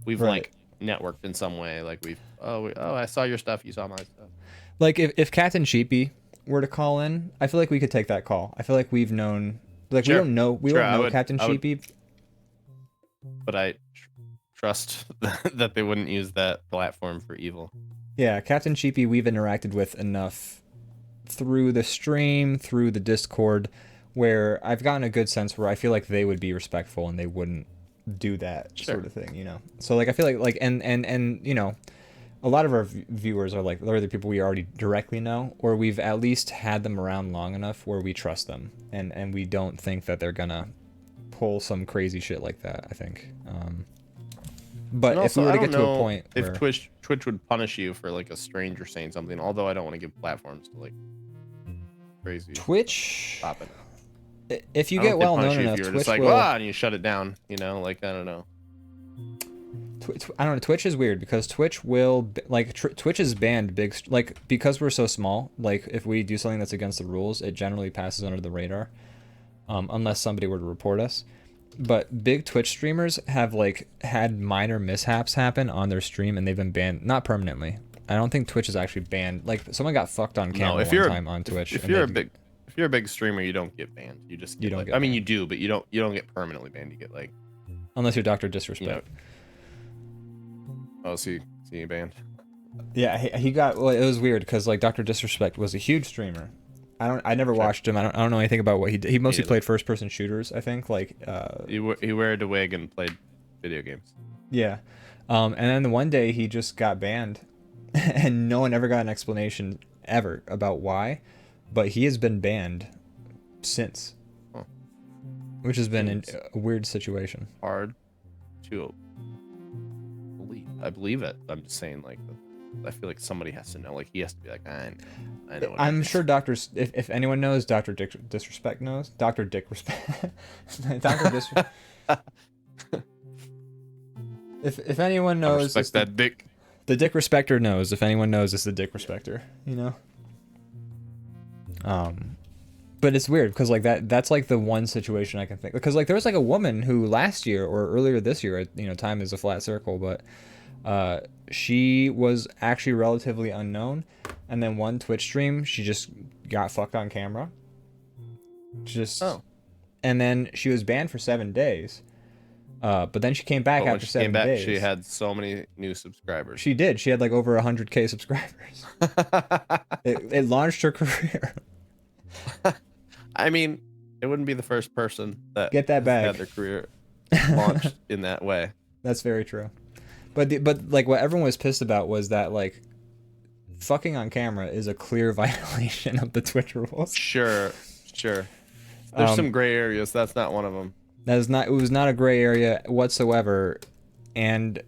we've like networked in some way. Like I saw your stuff, you saw my stuff. Like if Captain Sheepy were to call in, I feel like we could take that call. I feel like we've known, like Sure. we Sure, don't know Captain Sheepy. But I trust that they wouldn't use that platform for evil. Yeah, Captain Sheepy we've interacted with enough through the stream, through the Discord, where I've gotten a good sense where I feel like they would be respectful and they wouldn't do that sort of thing, you know. So like I feel like and you know, a lot of our viewers are like they're the people we already directly know, or we've at least had them around long enough where we trust them and we don't think that they're gonna pull some crazy shit like that, I think. But also, if we were to get to a point if Twitch would punish you for like a stranger saying something, although I don't want to give platforms to like crazy Twitch popping. If you get well known enough, Twitch just like, will... and you shut it down, you know, like I don't know. I don't know. Twitch is weird because Twitch will like Twitch has banned big like because we're so small. Like if we do something that's against the rules, it generally passes under the radar, unless somebody were to report us. But big Twitch streamers have like had minor mishaps happen on their stream and they've been banned, not permanently. I don't think Twitch is actually banned. Like someone got fucked on camera one time on Twitch. If you're a big streamer, you don't get banned. You just get, I mean, you do, but you don't get permanently banned. You get like, unless you're Dr. Disrespect. Oh, see you banned. Yeah, he got. Well, it was weird because like Dr. Disrespect was a huge streamer. I never watched him. I don't know anything about what he did. He mostly played first-person shooters, I think. Like he wore a wig and played video games. Yeah, and then the one day he just got banned, and no one ever got an explanation ever about why, but he has been banned since, which has been a weird situation. Hard to believe. I believe it. I'm just saying, like, I feel like somebody has to know. Like, he has to be like, I know. I'm sure doctors, if anyone knows, Dr. Disrespect knows. Dr. Dick Respect. Dr. Disrespect. If anyone knows, respect that dick. The Dick Respecter knows. If anyone knows, it's the Dick Respecter. You know. But it's weird because like that's like the one situation I can think, because like there was like a woman who last year or earlier this year, you know, time is a flat circle, but she was actually relatively unknown, and then one Twitch stream she just got fucked on camera. And then she was banned for 7 days. But then she came back after 7 days. She had so many new subscribers. She did. She had like over 100K subscribers. it launched her career. I mean, it wouldn't be the first person that get that bag had their career launched in that way. That's very true. But like what everyone was pissed about was that like fucking on camera is a clear violation of the Twitch rules. Sure. There's some gray areas. That's not one of them. That is not. It was not a gray area whatsoever, and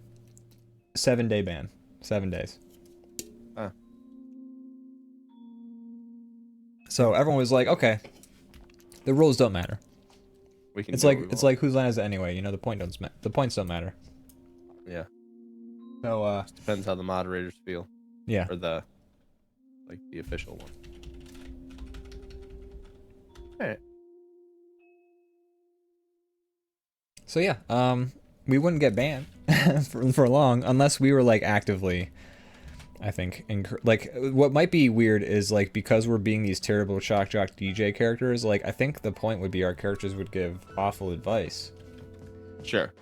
7-day ban. 7 days. So everyone was like, okay, the rules don't matter. It's like whose line is it anyway? You know, the points don't matter. Yeah. So just depends how the moderators feel. Yeah. Or the official one. All right. So yeah, we wouldn't get banned for long unless we were like actively, I think, like what might be weird is like because we're being these terrible shock jock DJ characters, like I think the point would be our characters would give awful advice. Sure.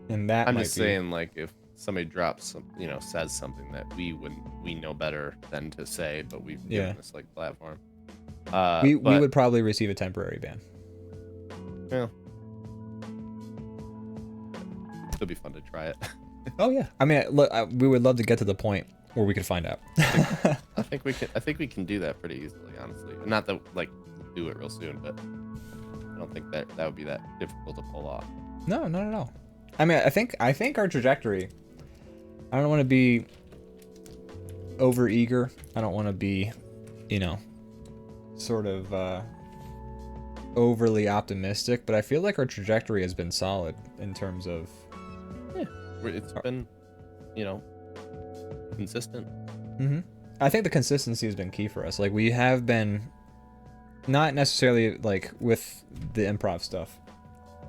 And that I'm just saying, like, if somebody drops some, you know, says something that we know better than to say, but we've given this like platform. We would probably receive a temporary ban. Yeah. It'll be fun to try it. Oh yeah. I mean, look, we would love to get to the point where we could find out. I think we can do that pretty easily, honestly. Not that like do it real soon, but I don't think that would be that difficult to pull off. No, not at all. I mean, I think our trajectory. I don't want to be over eager. I don't want to be, you know, sort of overly optimistic. But I feel like our trajectory has been solid in terms of. Yeah, it's been, you know, consistent. Mm-hmm. I think the consistency has been key for us. Like we have been, not necessarily like with the improv stuff,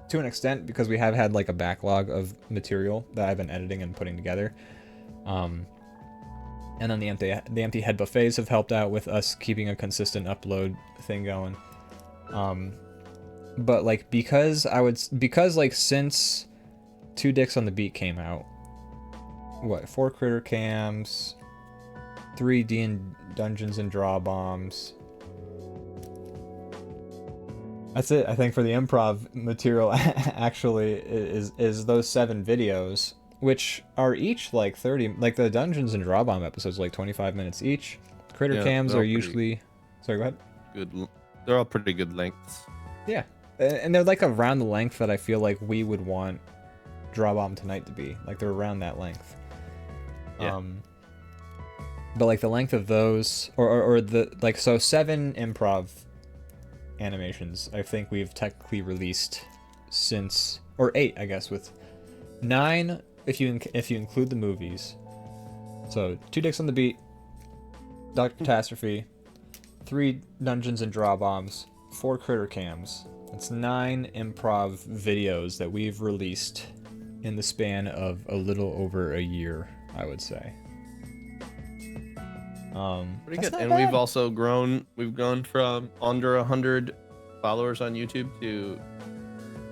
to an extent, because we have had like a backlog of material that I've been editing and putting together. And then the empty head buffets have helped out with us keeping a consistent upload thing going. But like because like since Two Dicks on the Beat came out, what, 4 critter cams, 3 Dungeons and Draw Bombs. That's it, I think, for the improv material. Actually, is those 7 videos, which are each like 30, like the Dungeons and Draw Bomb episodes, like 25 minutes each. Critter cams are usually, sorry, go ahead. Good, they're all pretty good lengths. Yeah, and they're like around the length that I feel like we would want DrawBomb Tonight to be. Like they're around that length. Yeah. But like the length of those, or the like, so 7 improv animations I think we've technically released since, or 8 I guess, with 9 if you include the movies. So 2 Dicks on the Beat, Dr. Catastrophe, 3 Dungeons and Draw Bombs, 4 critter cams. That's 9 improv videos that we've released in the span of a little over a year, I would say. Pretty good. And we've also grown. We've grown from under 100 followers on YouTube to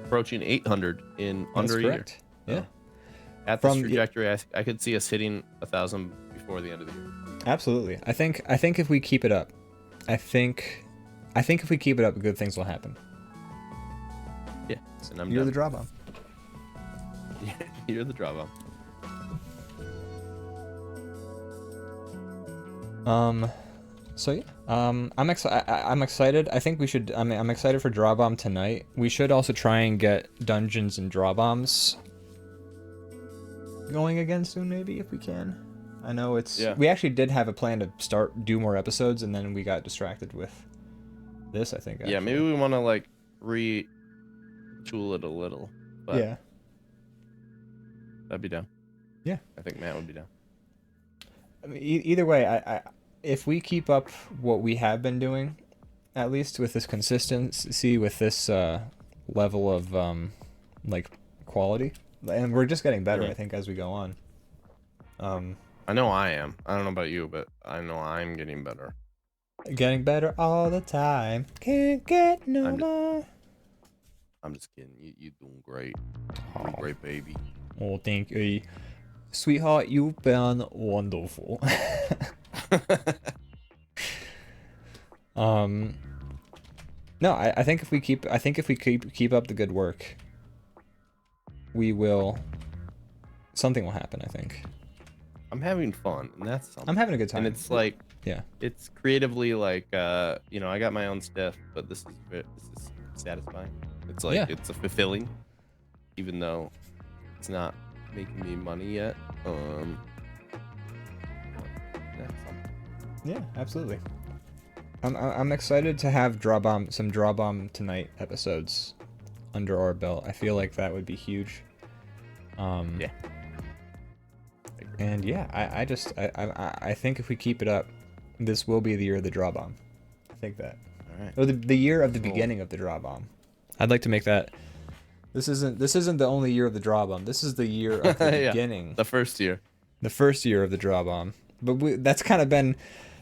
approaching 800 in under a year. Yeah. At this trajectory, I could see us hitting 1,000 before the end of the year. Absolutely. I think if we keep it up, I think if we keep it up, good things will happen. Yeah. And You're the Draw Bomb. Yeah, you're the Draw Bomb. So yeah, I'm excited. I think we should. I'm excited for DrawBomb Tonight. We should also try and get Dungeons and Draw Bombs going again soon, maybe, if we can. I know it's. Yeah. We actually did have a plan to do more episodes, and then we got distracted with this, I think. Actually. Yeah, maybe we want to like retool it a little. But yeah. That'd be down. Yeah. I think Matt would be down. I mean, either way, if we keep up what we have been doing, at least with this consistency, with this level of like quality, and we're just getting better, I think, as we go on. I know I am. I don't know about you, but I know I'm getting better. Getting better all the time. Can't get no more. I'm just kidding. You doing great. Doing great, baby. Oh, thank you. Sweetheart, you've been wonderful. No, I think if we keep up the good work, something will happen, I think. I'm having fun, and that's something. I'm having a good time. And it's like, yeah, it's creatively like, I got my own stuff, but this is satisfying. It's like, it's fulfilling, even though it's not making me money yet. Yeah, absolutely. I'm excited to have some DrawBomb Tonight episodes under our belt. I feel like that would be huge. Yeah. And yeah, I think if we keep it up, this will be the year of the DrawBomb. I think that. All right. Or the year of the beginning of the DrawBomb. I'd like to make that. This isn't the only year of the DrawBomb. This is the year of the beginning. The first year. The first year of the DrawBomb. But that's kind of been.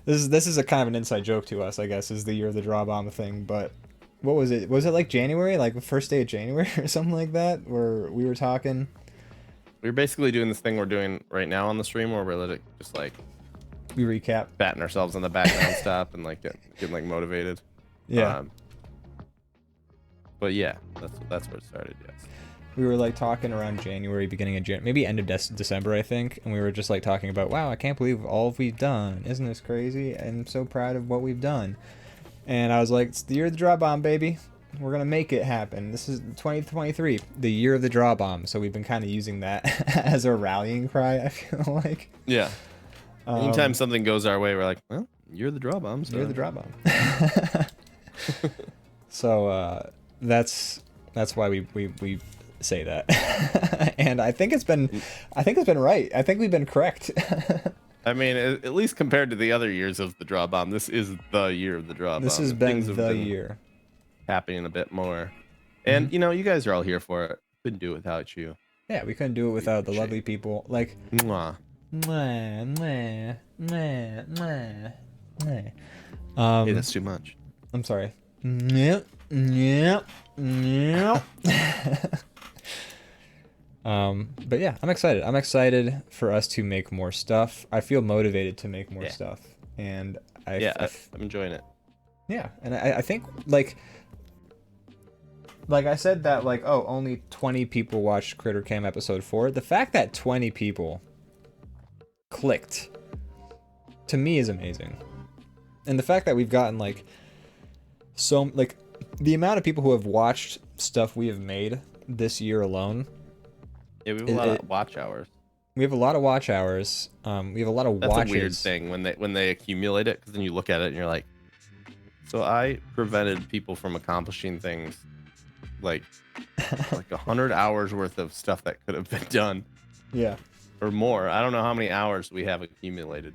This is a kind of an inside joke to us, I guess, is the year of the DrawBomb thing. But what was it? Was it like January, like the first day of January or something like that, where we were talking? We're basically doing this thing we're doing right now on the stream, where we're just like we recap, batting ourselves on the back non-stop and like getting like motivated. Yeah. But yeah, that's where it started. Yes. We were like talking around January, beginning of maybe end of December, I think, and we were just like talking about, wow, I can't believe all we've done. Isn't this crazy? I'm so proud of what we've done. And I was like, it's the year of the DrawBomb, baby. We're gonna make it happen. This is 2023, the year of the DrawBomb. So we've been kind of using that as a rallying cry, I feel like. Yeah. Anytime something goes our way, we're like, well, you're the DrawBomb. So. You're the DrawBomb. So that's why we say that. And I think it's been right. I think we've been correct. I mean, at least compared to the other years of the DrawBomb, this is the year of the DrawBomb. This has been the year. Happening a bit more. And you know, you guys are all here for it. Couldn't do it without you. Yeah, we couldn't do it without the lovely people. Like, Mwah. mwah, mwah, mwah, mwah, mwah. Hey, that's too much. I'm sorry. Yep, yep, yep. But yeah, I'm excited. I'm excited for us to make more stuff. I feel motivated to make more stuff, and I'm enjoying it. Yeah, and I think like I said that like, oh, only 20 people watched Critter Cam episode 4. The fact that 20 people clicked to me is amazing, and the fact that we've gotten like the amount of people who have watched stuff we have made this year alone. Yeah, we have a lot of watch hours. We have a lot of watch hours. We have a lot of watches. That's a weird thing when they accumulate it, because then you look at it and you're like, so I prevented people from accomplishing things like 100 hours worth of stuff that could have been done. Yeah. Or more. I don't know how many hours we have accumulated.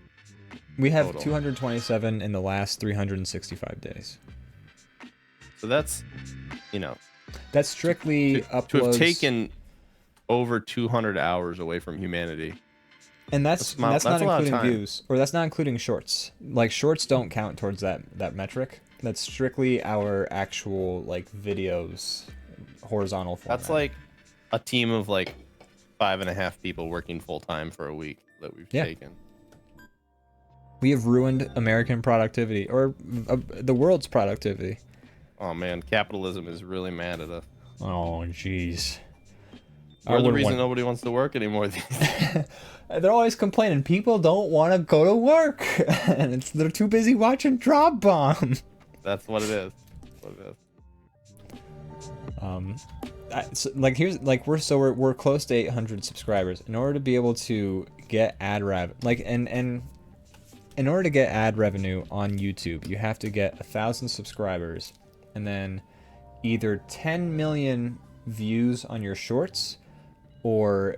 We have total. 227 in the last 365 days. So that's, you know, that's strictly uploads. To have taken over 200 hours away from humanity. And that's not including views, or that's not including shorts. Like, shorts don't count towards that metric. That's strictly our actual like videos, horizontal format. That's like a team of like 5.5 people working full time for a week that we've taken. We have ruined American productivity, or the world's productivity. Oh man, capitalism is really mad at us. Oh jeez. We're the reason nobody wants to work anymore these days. They're always complaining. People don't want to go to work, and they're too busy watching DrawBomb. That's what it is. We're close to 800 subscribers. In order to be able to get ad rev, in order to get ad revenue on YouTube, you have to get 1,000 subscribers, and then either 10 million views on your shorts, or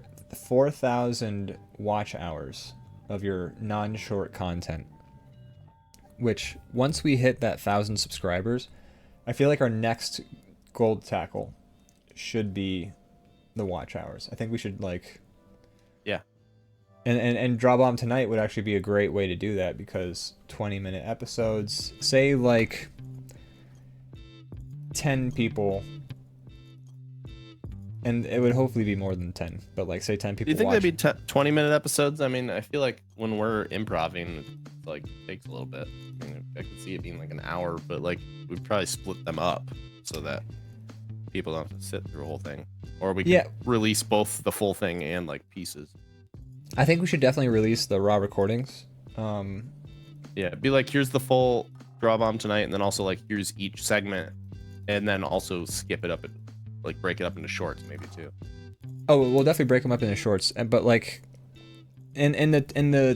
4,000 watch hours of your non-short content. Which, once we hit that 1,000 subscribers, I feel like our next gold tackle should be the watch hours. I think we should and DrawBomb Tonight would actually be a great way to do that, because 20-minute episodes, say like 10 people, and it would hopefully be more than 10, but like say 10 people. Do you think they'd be 20-minute episodes? I mean, I feel like when we're improving, it like takes a little bit. I mean, I could see it being like an hour, but like we'd probably split them up so that people don't have to sit through the whole thing, or we could release both the full thing and like pieces. I think we should definitely release the raw recordings. Yeah, be like, here's the full DrawBomb Tonight, and then also like here's each segment, and then also skip it up and like break it up into shorts maybe too. Oh, we'll definitely break them up into shorts, but like in the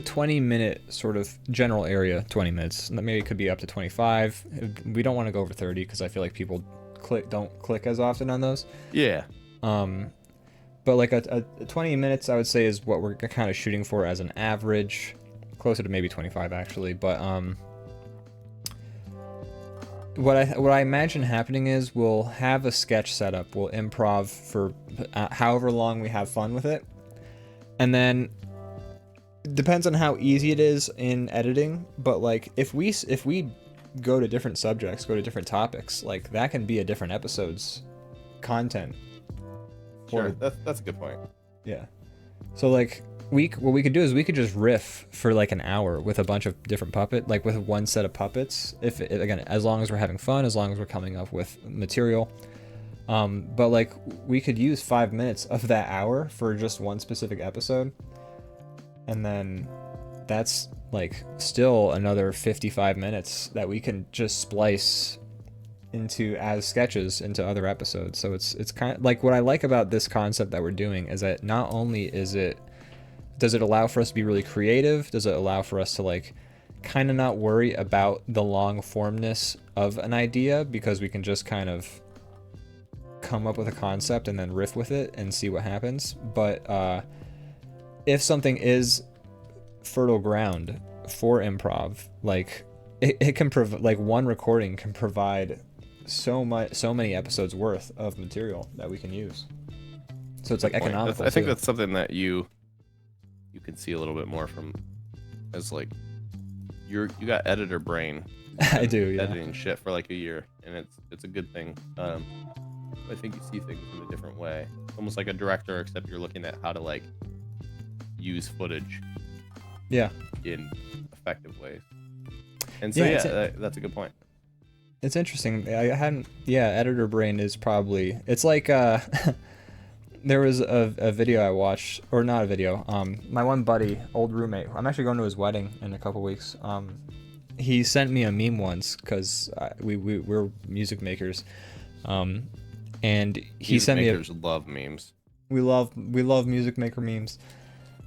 20-minute sort of general area, 20 minutes, maybe it could be up to 25. We don't want to go over 30 because I feel like people don't click as often on those. Yeah. But like a 20 minutes, I would say, is what we're kind of shooting for as an average, closer to maybe 25 actually. But what I imagine happening is we'll have a sketch set up, we'll improv for however long we have fun with it, and then depends on how easy it is in editing. But like if we go to different subjects, go to different topics, like that can be a different episode's content. Sure, that's a good point. Yeah. So like what we could do is we could just riff for like an hour with a bunch of different like with one set of puppets. Again, as long as we're having fun, as long as we're coming up with material. But like we could use 5 minutes of that hour for just one specific episode, and then that's like still another 55 minutes that we can just splice into as sketches into other episodes. So it's kind of like, what I like about this concept that we're doing is that not only does it allow for us to be really creative, does it allow for us to like kind of not worry about the long formness of an idea, because we can just kind of come up with a concept and then riff with it and see what happens. But if something is fertile ground for improv, like it can provide, like one recording can provide so many episodes worth of material that we can use. So it's like Good point. economical. I think too. that's something that you can see a little bit more from, as like you got editor brain. I do, yeah. Editing shit for like a year, and it's a good thing. I think you see things in a different way, almost like a director, except you're looking at how to like use footage, yeah, in effective ways. And so that's a good point. It's interesting. I hadn't. Yeah, editor brain is probably. It's like there was a video I watched, or not a video. My one buddy, old roommate. I'm actually going to his wedding in a couple weeks. He sent me a meme once because we're music makers, and he sent me. Music makers love memes. We love music maker memes.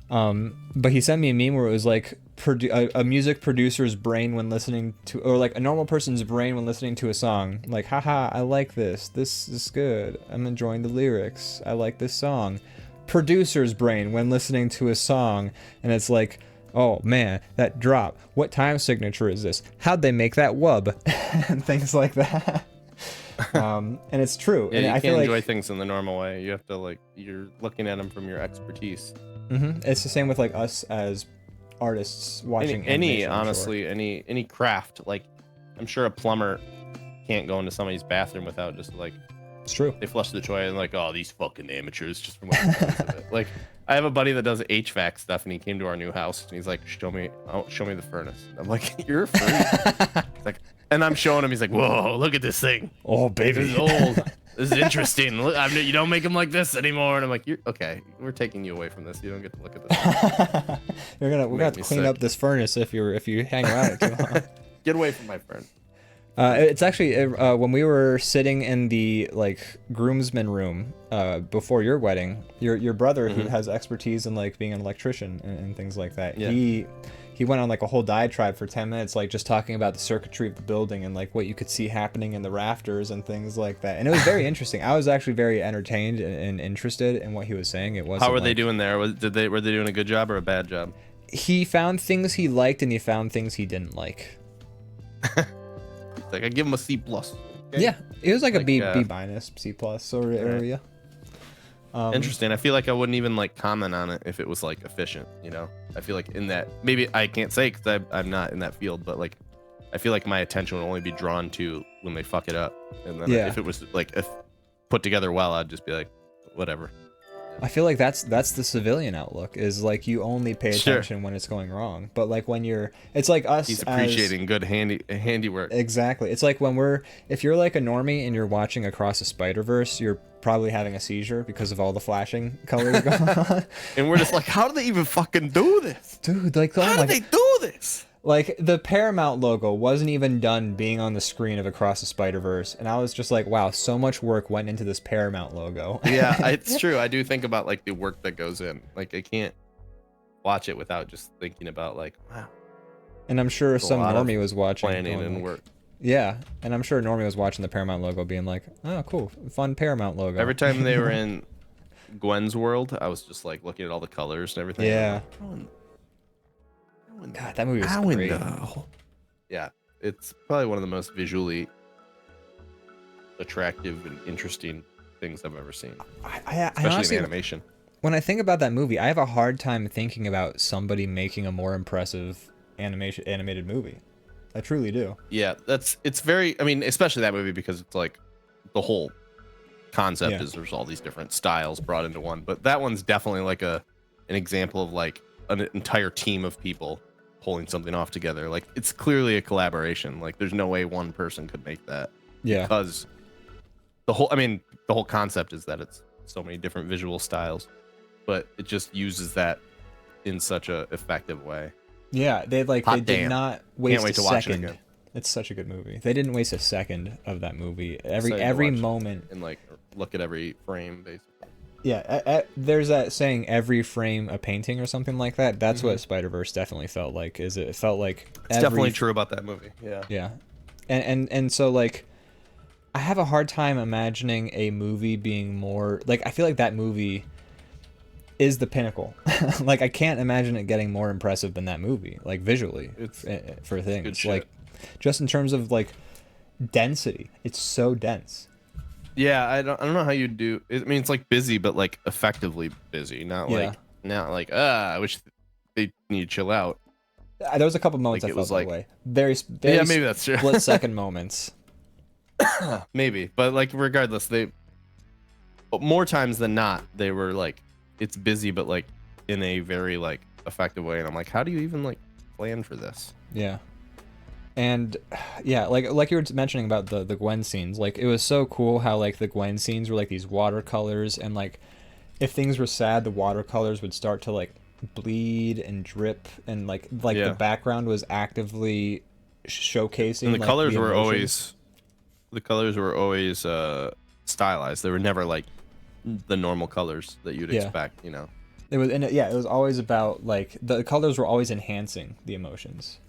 But he sent me a meme where it was like a music producer's brain when listening to, or like a normal person's brain when listening to a song. Like, haha, I like this. This is good. I'm enjoying the lyrics. I like this song. Producer's brain when listening to a song, and it's like, oh man, that drop. What time signature is this? How'd they make that wub? And things like that. And it's true. Yeah, and you I can't feel enjoy like things in the normal way. You have to like, you're looking at them from your expertise. it's the same with like us as artists watching animation, honestly, any craft. Like, I'm sure a plumber can't go into somebody's bathroom without just like, it's true. they flush the toilet and like, oh, these fucking amateurs, just from what of it. Like, I have a buddy that does HVAC stuff, and he came to our new house, and he's like, show me the furnace. I'm like, you're free. It's like, and I'm showing him. He's like, whoa, look at this thing. Oh baby, this is old. This is interesting. Look, you don't make them like this anymore. And I'm like, you're okay. We're taking you away from this. You don't get to look at this. we're gonna have to clean up this furnace if you hang around it too long. Get away from my friend. It's actually when we were sitting in the like groomsmen room before your wedding, your brother who has expertise in like being an electrician and things like that. Yeah. He went on like a whole diatribe for 10 minutes, like just talking about the circuitry of the building and like what you could see happening in the rafters and things like that. And it was very interesting. I was actually very entertained and interested in what he was saying. It was. How were they doing there? Were they doing a good job or a bad job? He found things he liked and he found things he didn't like. Like, I give him a C plus. Okay? Yeah, it was like a B minus, C plus area. Interesting. I feel like I wouldn't even like comment on it if it was like efficient. You know, I feel like in that, maybe I can't say because I'm not in that field, but like I feel like my attention would only be drawn to when they fuck it up, and then if it was like put together well, I'd just be like, whatever. I feel like that's the civilian outlook, is like you only pay attention when it's going wrong. But like when it's like us. He's appreciating good handiwork. Exactly. It's like if you're like a normie and you're watching Across the Spider-Verse, you're probably having a seizure because of all the flashing colors going on. And we're just like, how do they even fucking do this? Dude, like, how do they do this? Like, the Paramount logo wasn't even done being on the screen of Across the Spider-Verse, and I was just like, wow, so much work went into this Paramount logo. Yeah, it's true. I do think about, like, the work that goes in. Like, I can't watch it without just thinking about, like, wow. And I'm sure some normie was watching. Planning and work. Yeah, and I'm sure normie was watching the Paramount logo being like, oh, cool, fun Paramount logo. Every time they were in Gwen's world, I was just, like, looking at all the colors and everything. Yeah. God, that movie was great. Yeah, it's probably one of the most visually attractive and interesting things I've ever seen, especially honestly, in animation. When I think about that movie, I have a hard time thinking about somebody making a more impressive animated movie. I truly do. Yeah, it's very. I mean, especially that movie, because it's like the whole concept is there's all these different styles brought into one. But that one's definitely like an example of like an entire team of people pulling something off together. Like, it's clearly a collaboration. Like, there's no way one person could make that. Yeah. Because the whole concept is that it's so many different visual styles, but it just uses that in such a effective way. Yeah, they did not waste a second. It again. It's such a good movie. They didn't waste a second of that movie. Every moment, and like look at every frame basically. Yeah, there's that saying, every frame a painting or something like that. That's what Spider-Verse definitely felt like. It felt like it's definitely true about that movie. Yeah. Yeah. And so like I have a hard time imagining a movie being more like, I feel like that movie is the pinnacle. Like, I can't imagine it getting more impressive than that movie, like visually, for things. Like, just in terms of like density. It's so dense. Yeah, I don't know how you do. I mean, it's like busy, but like effectively busy. Not like I wish they need to chill out. There was a couple moments Like I it felt was that like way. Very yeah, maybe that's true. split second moments. Maybe, but like regardless, they more times than not they were like it's busy, but like in a very like effective way. And I'm like, how do you even like plan for this? Yeah. And yeah, like you were mentioning about the Gwen scenes, like it was so cool how like the Gwen scenes were like these watercolors, and like if things were sad, the watercolors would start to like bleed and drip, and like Yeah. the background was actively showcasing. And the like, colors the were emotions. always stylized. They were never like the normal colors that you'd Yeah. expect, you know. It was, and it was always about like the colors were always enhancing the emotions.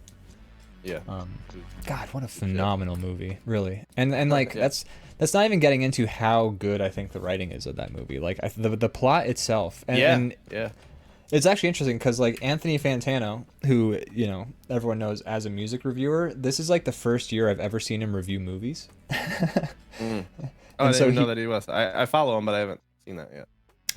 Yeah. God, what a phenomenal movie, really. And like Yeah. that's not even getting into how good I think the writing is of that movie. Like the plot itself, and Yeah. it's actually interesting because like Anthony Fantano, who everyone knows as a music reviewer, this is like the first year I've ever seen him review movies. Oh, I And didn't so even know that he was. I follow him, but I haven't seen that yet.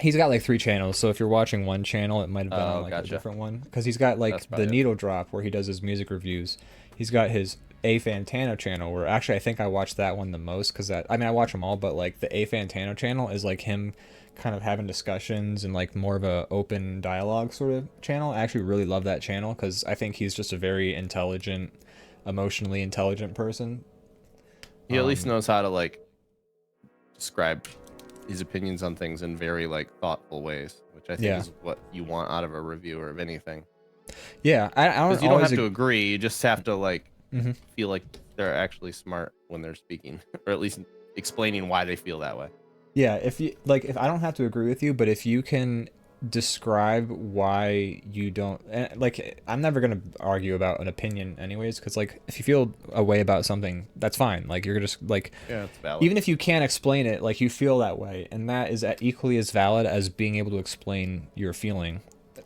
he's got like 3 channels, so if you're watching one channel, it might have been on like a gotcha. different one, because he's got like That's the probably it. Needle Drop where he does his music reviews. He's got his A Fantano channel where actually I think I watched that one the most, because I watch them all, but like the A Fantano channel is like him kind of having discussions and like more of a open dialogue sort of channel. I actually really love that channel because I think he's just a very intelligent, emotionally intelligent person. He at least knows how to like describe his opinions on things in very like thoughtful ways, which I think is what you want out of a reviewer of anything. Yeah, I don't. Because you don't have to agree, you just have to like Mhm. feel like they're actually smart when they're speaking, or at least explaining why they feel that way. Yeah, if I don't have to agree with you, but if you can describe why you don't, like, I'm never gonna argue about an opinion anyways, because like if you feel a way about something, that's fine. Like you're just like, Yeah, it's valid. even if you can't explain it, like you feel that way, and that is equally as valid as being able to explain your feeling.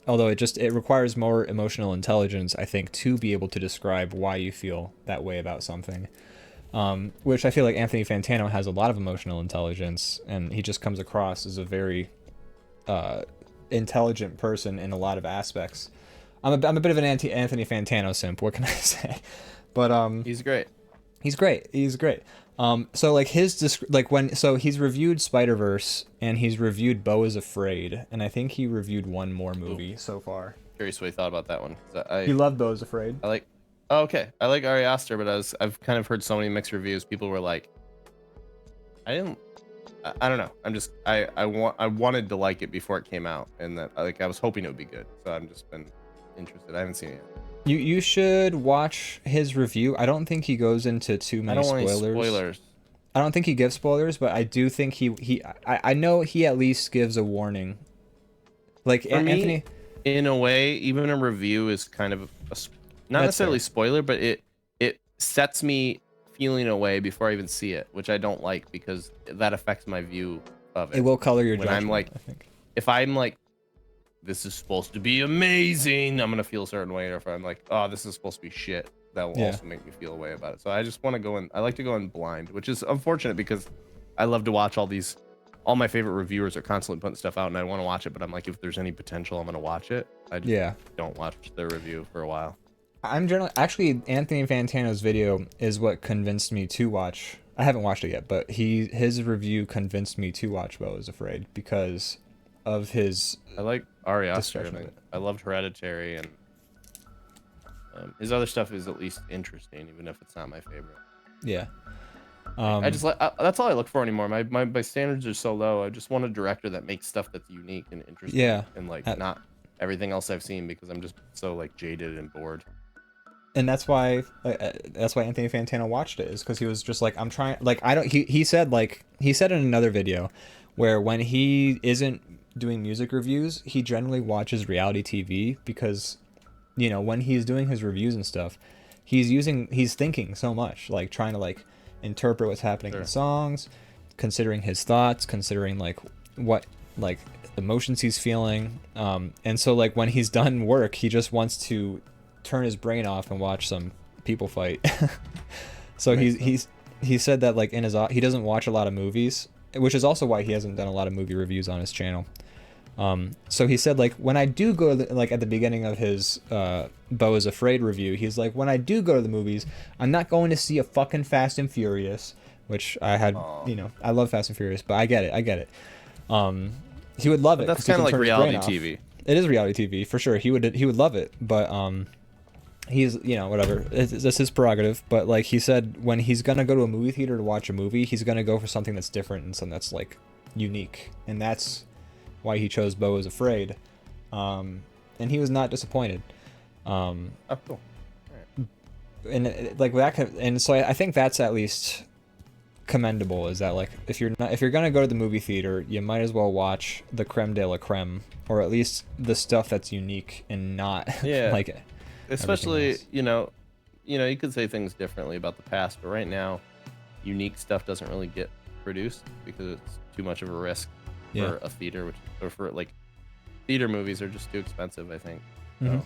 Although it requires more emotional intelligence, I think, to be able to describe why you feel that way about something. Which I feel like Anthony Fantano has a lot of emotional intelligence, and he just comes across as a very intelligent person in a lot of aspects. I'm a bit of an Anthony Fantano simp. What can I say? But he's great. He's great. He's great. So like he's reviewed Spider-Verse, and he's reviewed Beau is Afraid, and I think he reviewed one more movie so far. Curious what he thought about that one. He loved Beau is Afraid. I like. Oh, okay, I like Ari Aster, but I've kind of heard so many mixed reviews. People were like, I don't know. I wanted to like it before it came out, and that like I was hoping it would be good. So I've just been interested. I haven't seen it yet. You should watch his review. I don't think he goes into too many spoilers. I don't think he gives spoilers, but I do think I know he at least gives a warning. Like Anthony, in a way, even a review is kind of not necessarily spoiler, but it sets me feeling a way before I even see it, which I don't like because that affects my view of it. It will color your when judgment. I'm like, I think. If I'm like, this is supposed to be amazing, I'm gonna feel a certain way. Or if I'm like, oh, this is supposed to be shit, that will also make me feel a way about it. So I just want to go in. I like to go in blind, which is unfortunate because I love to watch all my favorite reviewers are constantly putting stuff out, and I want to watch it. But I'm like, if there's any potential, I'm gonna watch it. I just don't watch their review for a while. I'm actually Anthony Fantano's video is what convinced me to watch. I haven't watched it yet, but his review convinced me to watch Beau is Afraid because of his. I like Ari Aster. I loved Hereditary, and his other stuff is at least interesting, even if it's not my favorite. Yeah. I just like that's all I look for anymore. My standards are so low. I just want a director that makes stuff that's unique and interesting. Yeah. And like not everything else I've seen, because I'm just so like jaded and bored. And that's why Anthony Fantano watched it, is because he was just like, I'm trying, like, I don't, he said in another video where when he isn't doing music reviews, he generally watches reality TV because, when he's doing his reviews and stuff, he's thinking so much, like trying to like interpret what's happening in the songs, considering his thoughts, considering like what like emotions he's feeling. And so like when he's done work, he just wants to turn his brain off and watch some people fight. So he's he said that like in his he doesn't watch a lot of movies, which is also why he hasn't done a lot of movie reviews on his channel. So he said like when I do go to like at the beginning of his Beau is Afraid review, he's like, when I do go to the movies, I'm not going to see a fucking Fast and Furious, which I had, you know, I love Fast and Furious, but I get it. He would love But it. that's 'cause he kind of can like turn his brain reality off. TV. It is reality TV for sure. He would love it, but he's, you know, whatever. That's his prerogative. But like he said, when he's gonna go to a movie theater to watch a movie, he's gonna go for something that's different and something that's like unique, and that's why he chose Beau is Afraid. And he was not disappointed. Oh, cool. And like that, and so I think that's at least commendable. Is that like if you're gonna go to the movie theater, you might as well watch the creme de la creme, or at least the stuff that's unique and not like it. Especially, you know, you could say things differently about the past, but right now, unique stuff doesn't really get produced because it's too much of a risk for a theater, or for like theater movies are just too expensive, I think. So,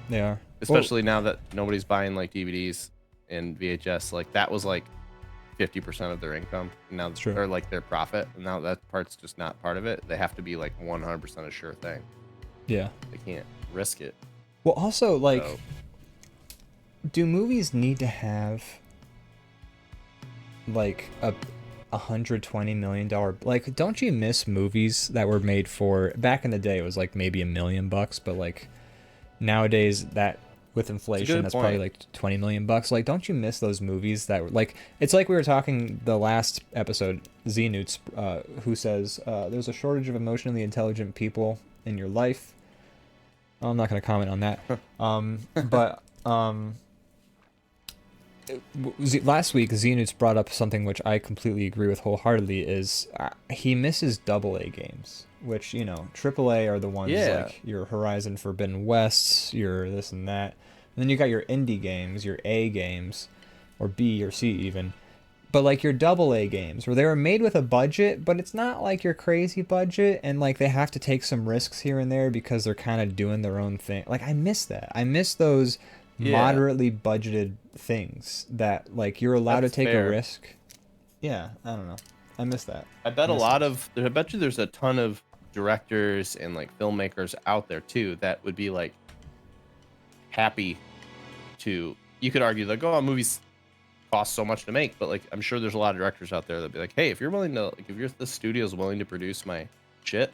They are. especially now that nobody's buying like DVDs and VHS. Like that was like 50% of their income. And now or like their profit. And now that part's just not part of it. They have to be like 100% a sure thing. Yeah. They can't risk it. Well, also like, do movies need to have like a $120 million, like, don't you miss movies that were made for, back in the day it was like maybe $1 million, but like nowadays that with inflation that's probably like 20 million bucks. Like, don't you miss those movies that were like, it's like we were talking the last episode, Xenoots, who says there's a shortage of emotionally intelligent people in your life. I'm not going to comment on that. But last week Xenoots brought up something which I completely agree with wholeheartedly, is he misses AA games, which, you know, AAA are the ones like your Horizon Forbidden Wests, your this and that. And then you got your indie games, your A games, or B or C even. But like your AA games, where they were made with a budget, but it's not like your crazy budget, and like they have to take some risks here and there because they're kind of doing their own thing. Like, I miss that. I miss those moderately budgeted things that like you're allowed to take a risk. Yeah, I don't know. I miss that. I bet I bet you there's a ton of directors and like filmmakers out there too that would be like happy to, you could argue like, oh, movies cost so much to make, but like I'm sure there's a lot of directors out there that'd be like, hey, if you're willing to, like, if the studio's willing to produce my shit,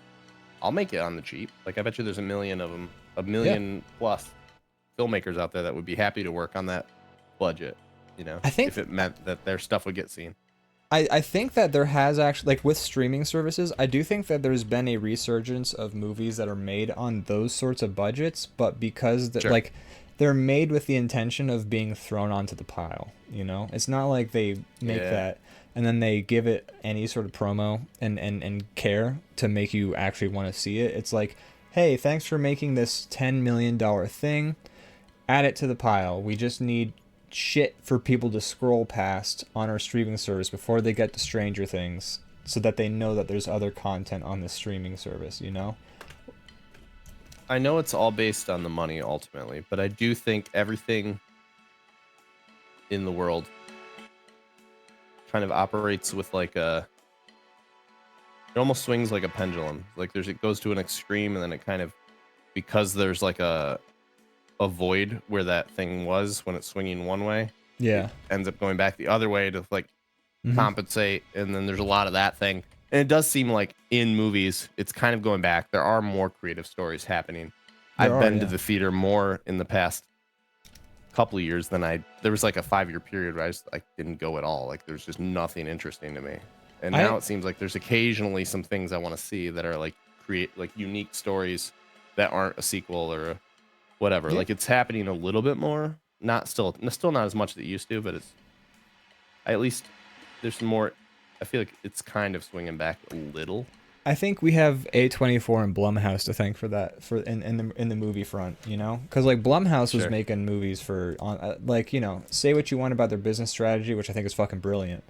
I'll make it on the cheap. Like, I bet you there's a million of them, a million plus filmmakers out there that would be happy to work on that budget, you know, I think, if it meant that their stuff would get seen. I think that there has actually, like with streaming services, I do think that there's been a resurgence of movies that are made on those sorts of budgets, but because like they're made with the intention of being thrown onto the pile, you know? It's not like they make that and then they give it any sort of promo and care to make you actually want to see it. It's like, hey, thanks for making this $10 million thing. Add it to the pile. We just need shit for people to scroll past on our streaming service before they get to Stranger Things, so that they know that there's other content on the streaming service, you know? I know it's all based on the money ultimately, but I do think everything in the world kind of operates with like it almost swings like a pendulum. Like it goes to an extreme, and then it kind of, because there's like a void where that thing was when it's swinging one way, it ends up going back the other way to like compensate, and then there's a lot of that thing. And it does seem like in movies it's kind of going back. There are more creative stories happening. I've been to the theater more in the past couple of years than there was like a 5-year period where I didn't go at all. Like there's just nothing interesting to me, and now it seems like there's occasionally some things I want to see that are like unique stories that aren't a sequel or whatever. Like it's happening a little bit more, still not as much as it used to, but it's at least there's some more. I feel like it's kind of swinging back a little. I think we have A24 and Blumhouse to thank for that, for in the movie front, you know, because like Blumhouse was making movies for like, you know, say what you want about their business strategy, which I think is fucking brilliant.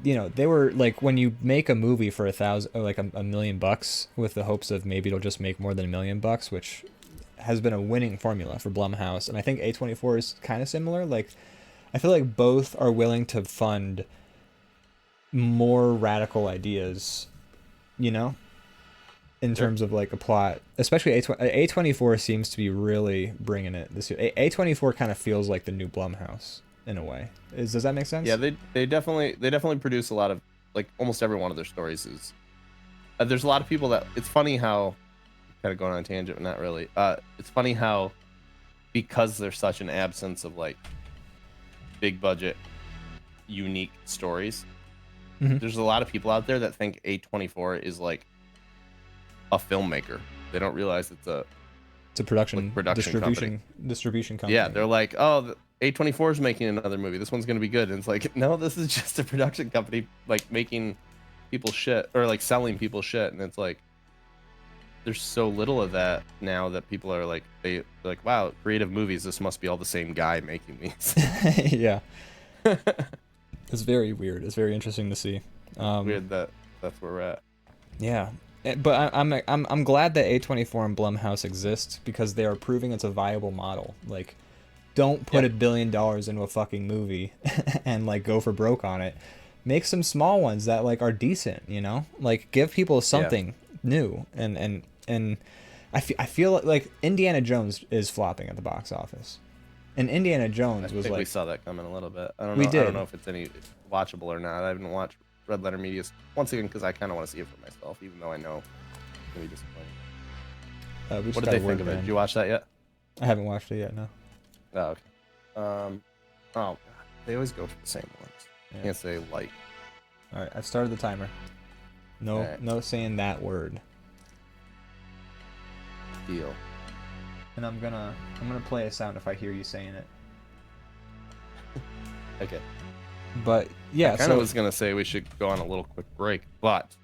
You know, they were like, when you make a movie for $1 million with the hopes of maybe it'll just make more than $1 million, which has been a winning formula for Blumhouse, and I think A24 is kind of similar. Like, I feel like both are willing to fund more radical ideas, you know, in Sure. terms of like a plot. Especially A24 seems to be really bringing it this year. A24 kind of feels like the new Blumhouse in a way. Does that make sense? Yeah, they definitely produce a lot of, like, almost every one of their stories is. There's a lot of people that it's funny how, kind of going on a tangent, but not really. It's funny how, because there's such an absence of like big budget, unique stories. Mm-hmm. There's a lot of people out there that think A24 is like a filmmaker. They don't realize it's a production production distribution company. Yeah, they're like, oh, A24 is making another movie. This one's gonna be good. And it's like, no, this is just a production company like making people shit or like selling people shit. And it's like, there's so little of that now that people are like, they're like, wow, creative movies. This must be all the same guy making these. Yeah. It's very weird. It's very interesting to see. Weird that that's where we're at. Yeah, but I'm glad that A24 and Blumhouse exist because they are proving it's a viable model. Like, don't put $1 billion into a fucking movie and like go for broke on it. Make some small ones that like are decent. You know, like give people something new. And I feel like Indiana Jones is flopping at the box office. And Indiana Jones was like, we like, saw that coming a little bit. I don't we know. I did. don't know if it's any watchable or not. I haven't watched Red Letter Media once again because I kind of want to see it for myself, even though I know it's gonna be disappointing. What did they think of it? Did you watch that yet? I haven't watched it yet. No. Oh, okay. Oh, God. They always go for the same ones. Yeah. Can't say like. All right, I've started the timer. No, right. No saying that word. Deal. And I'm gonna play a sound if I hear you saying it. Okay. But yeah, I kind of was gonna say we should go on a little quick break, but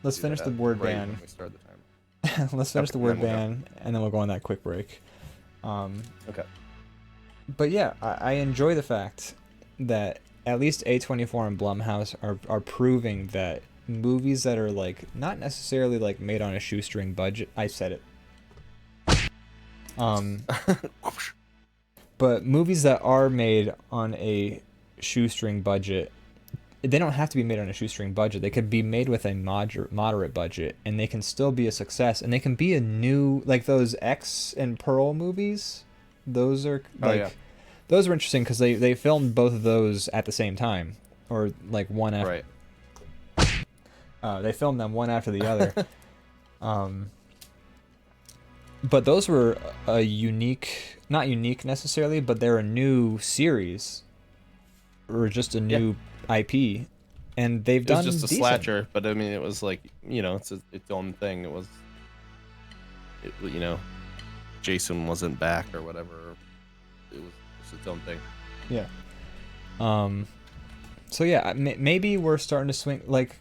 let's finish the word ban. We start the timer. Let's finish the word ban, and then we'll go on that quick break. Okay. But yeah, I enjoy the fact that at least A24 and Blumhouse are proving that movies that are like not necessarily like made on a shoestring budget. I said it. But movies that are made on a shoestring budget, they don't have to be made on a shoestring budget. They could be made with a moderate budget, and they can still be a success. And they can be a new, like those X and Pearl movies. Those are like, those were interesting because they filmed both of those at the same time, or like one after. Right. They filmed them one after the other. But those were a unique, not unique necessarily, but they're a new series, or just a new IP, and they've done. It was just a decent. slasher, but I mean, it was like, you know, it's its own thing. It was, you know, Jason wasn't back or whatever. It was just its own thing. Yeah. So yeah, maybe we're starting to swing like.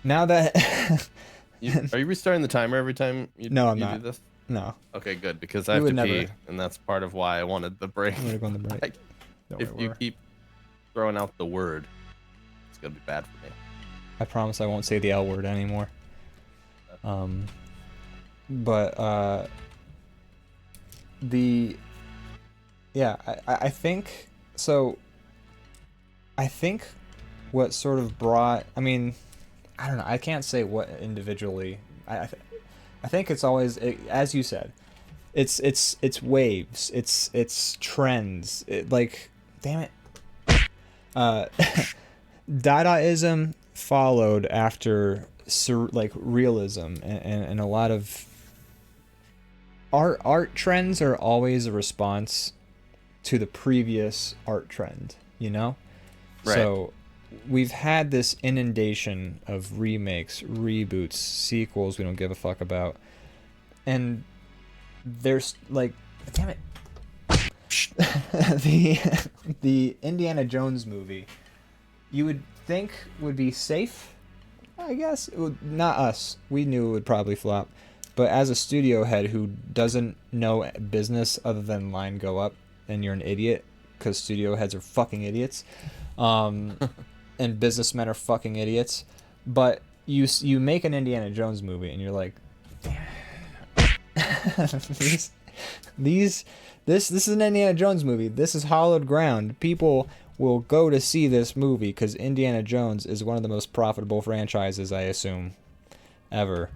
Now that. Are you restarting the timer every time you No, I'm do not. this? No. Okay, good, because I have to pee, and that's part of why I wanted the break. I'm gonna go on the break. If you keep throwing out the word, it's gonna be bad for me. I promise I won't say the L word anymore. But I think so. I think what sort of brought, I mean, I don't know, I can't say what individually. I think it's always, as you said, it's waves, it's trends. Like, damn it. Dadaism followed after like realism, and a lot of art trends are always a response to the previous art trend, you know? Right. So we've had this inundation of remakes, reboots, sequels we don't give a fuck about. And there's like, damn it. the Indiana Jones movie, you would think would be safe, I guess. It would, not us. We knew it would probably flop. But as a studio head who doesn't know business other than line go up and you're an idiot, because studio heads are fucking idiots, and businessmen are fucking idiots, but you make an Indiana Jones movie and you're like, This is an Indiana Jones movie. This is hallowed ground. People will go to see this movie because Indiana Jones is one of the most profitable franchises, I assume, ever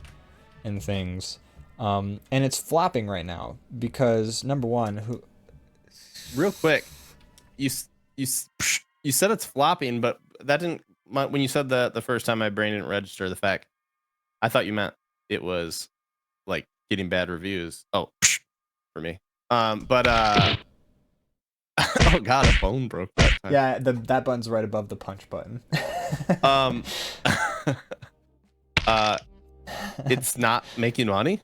in things. And it's flopping right now because, number one, real quick, you said it's flopping, but that didn't. When you said that the first time, my brain didn't register the fact. I thought you meant it was like getting bad reviews. Oh, for me. But oh god, a bone broke that time. Yeah, that button's right above the punch button. It's not making money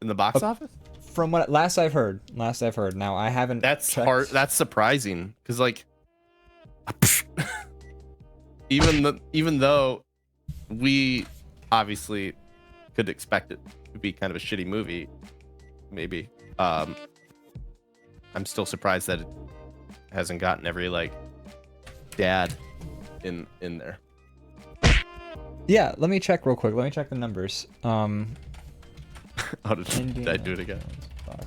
in the box office. From what last I've heard. Now I haven't. That's checked. hard. That's surprising because like, even though we obviously could expect it to be kind of a shitty movie, maybe. I'm still surprised that it hasn't gotten every like dad in there. Yeah, let me check real quick. Let me check the numbers. Oh, did I do it again?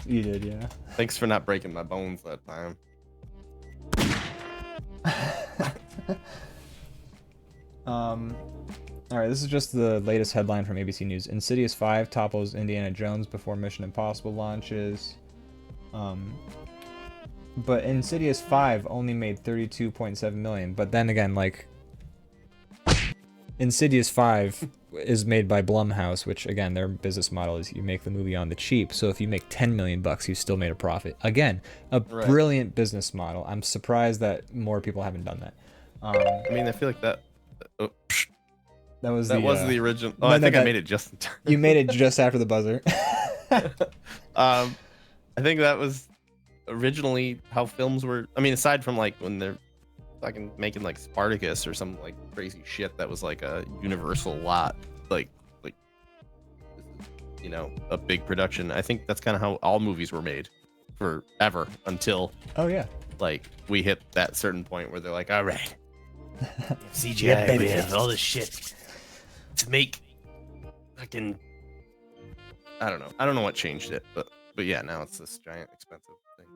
You did, yeah. Thanks for not breaking my bones that time. All right, this is just the latest headline from ABC News. Insidious 5 topples Indiana Jones before Mission Impossible launches. But Insidious 5 only made 32.7 million. But then again, like, Insidious 5 is made by Blumhouse, which again, their business model is you make the movie on the cheap. So if you make 10 million bucks, you still made a profit. Again, a brilliant business model. I'm surprised that more people haven't done that. I mean, I feel like that. That was the original. Oh, I think I made it just in time. You made it just after the buzzer. I think that was originally how films were. I mean, aside from like when they're fucking making like Spartacus or some like crazy shit that was like a Universal lot, like you know, a big production. I think that's kind of how all movies were made forever until like we hit that certain point where they're like, all right, CGI, Yeah, baby. we have all this shit to make fucking. I don't know what changed it, but yeah, now it's this giant expensive thing.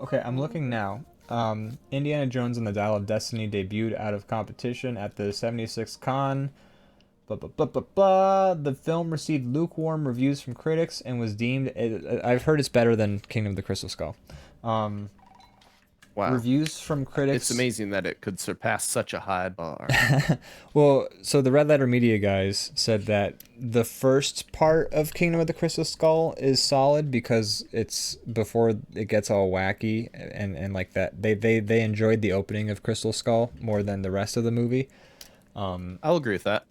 Okay, I'm looking now. Indiana Jones and the Dial of Destiny debuted out of competition at the 76th Con. The film received lukewarm reviews from critics and was deemed. I've heard it's better than Kingdom of the Crystal Skull. Wow. Reviews from critics. It's amazing that it could surpass such a high bar. Well, so the Red Letter Media guys said that the first part of Kingdom of the Crystal Skull is solid because it's before it gets all wacky and like that. They enjoyed the opening of Crystal Skull more than the rest of the movie. I'll agree with that.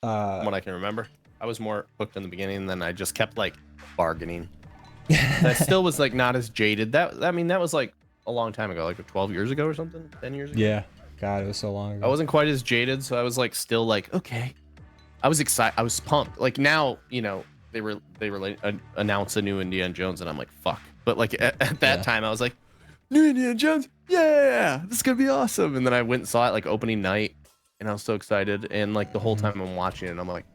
From what I can remember, I was more hooked in the beginning, and then I just kept like bargaining. I still was like not as jaded. That was like a long time ago, like 12 years ago or something, 10 years ago. Yeah, God, it was so long ago. I wasn't quite as jaded, so I was like still like, okay. I was excited. I was pumped. Like now, you know, they were like announce a new Indiana Jones, and I'm like, fuck. But like at that time, I was like, new Indiana Jones, yeah, this is gonna be awesome. And then I went and saw it like opening night, and I was so excited. And like the whole time I'm watching it, I'm like,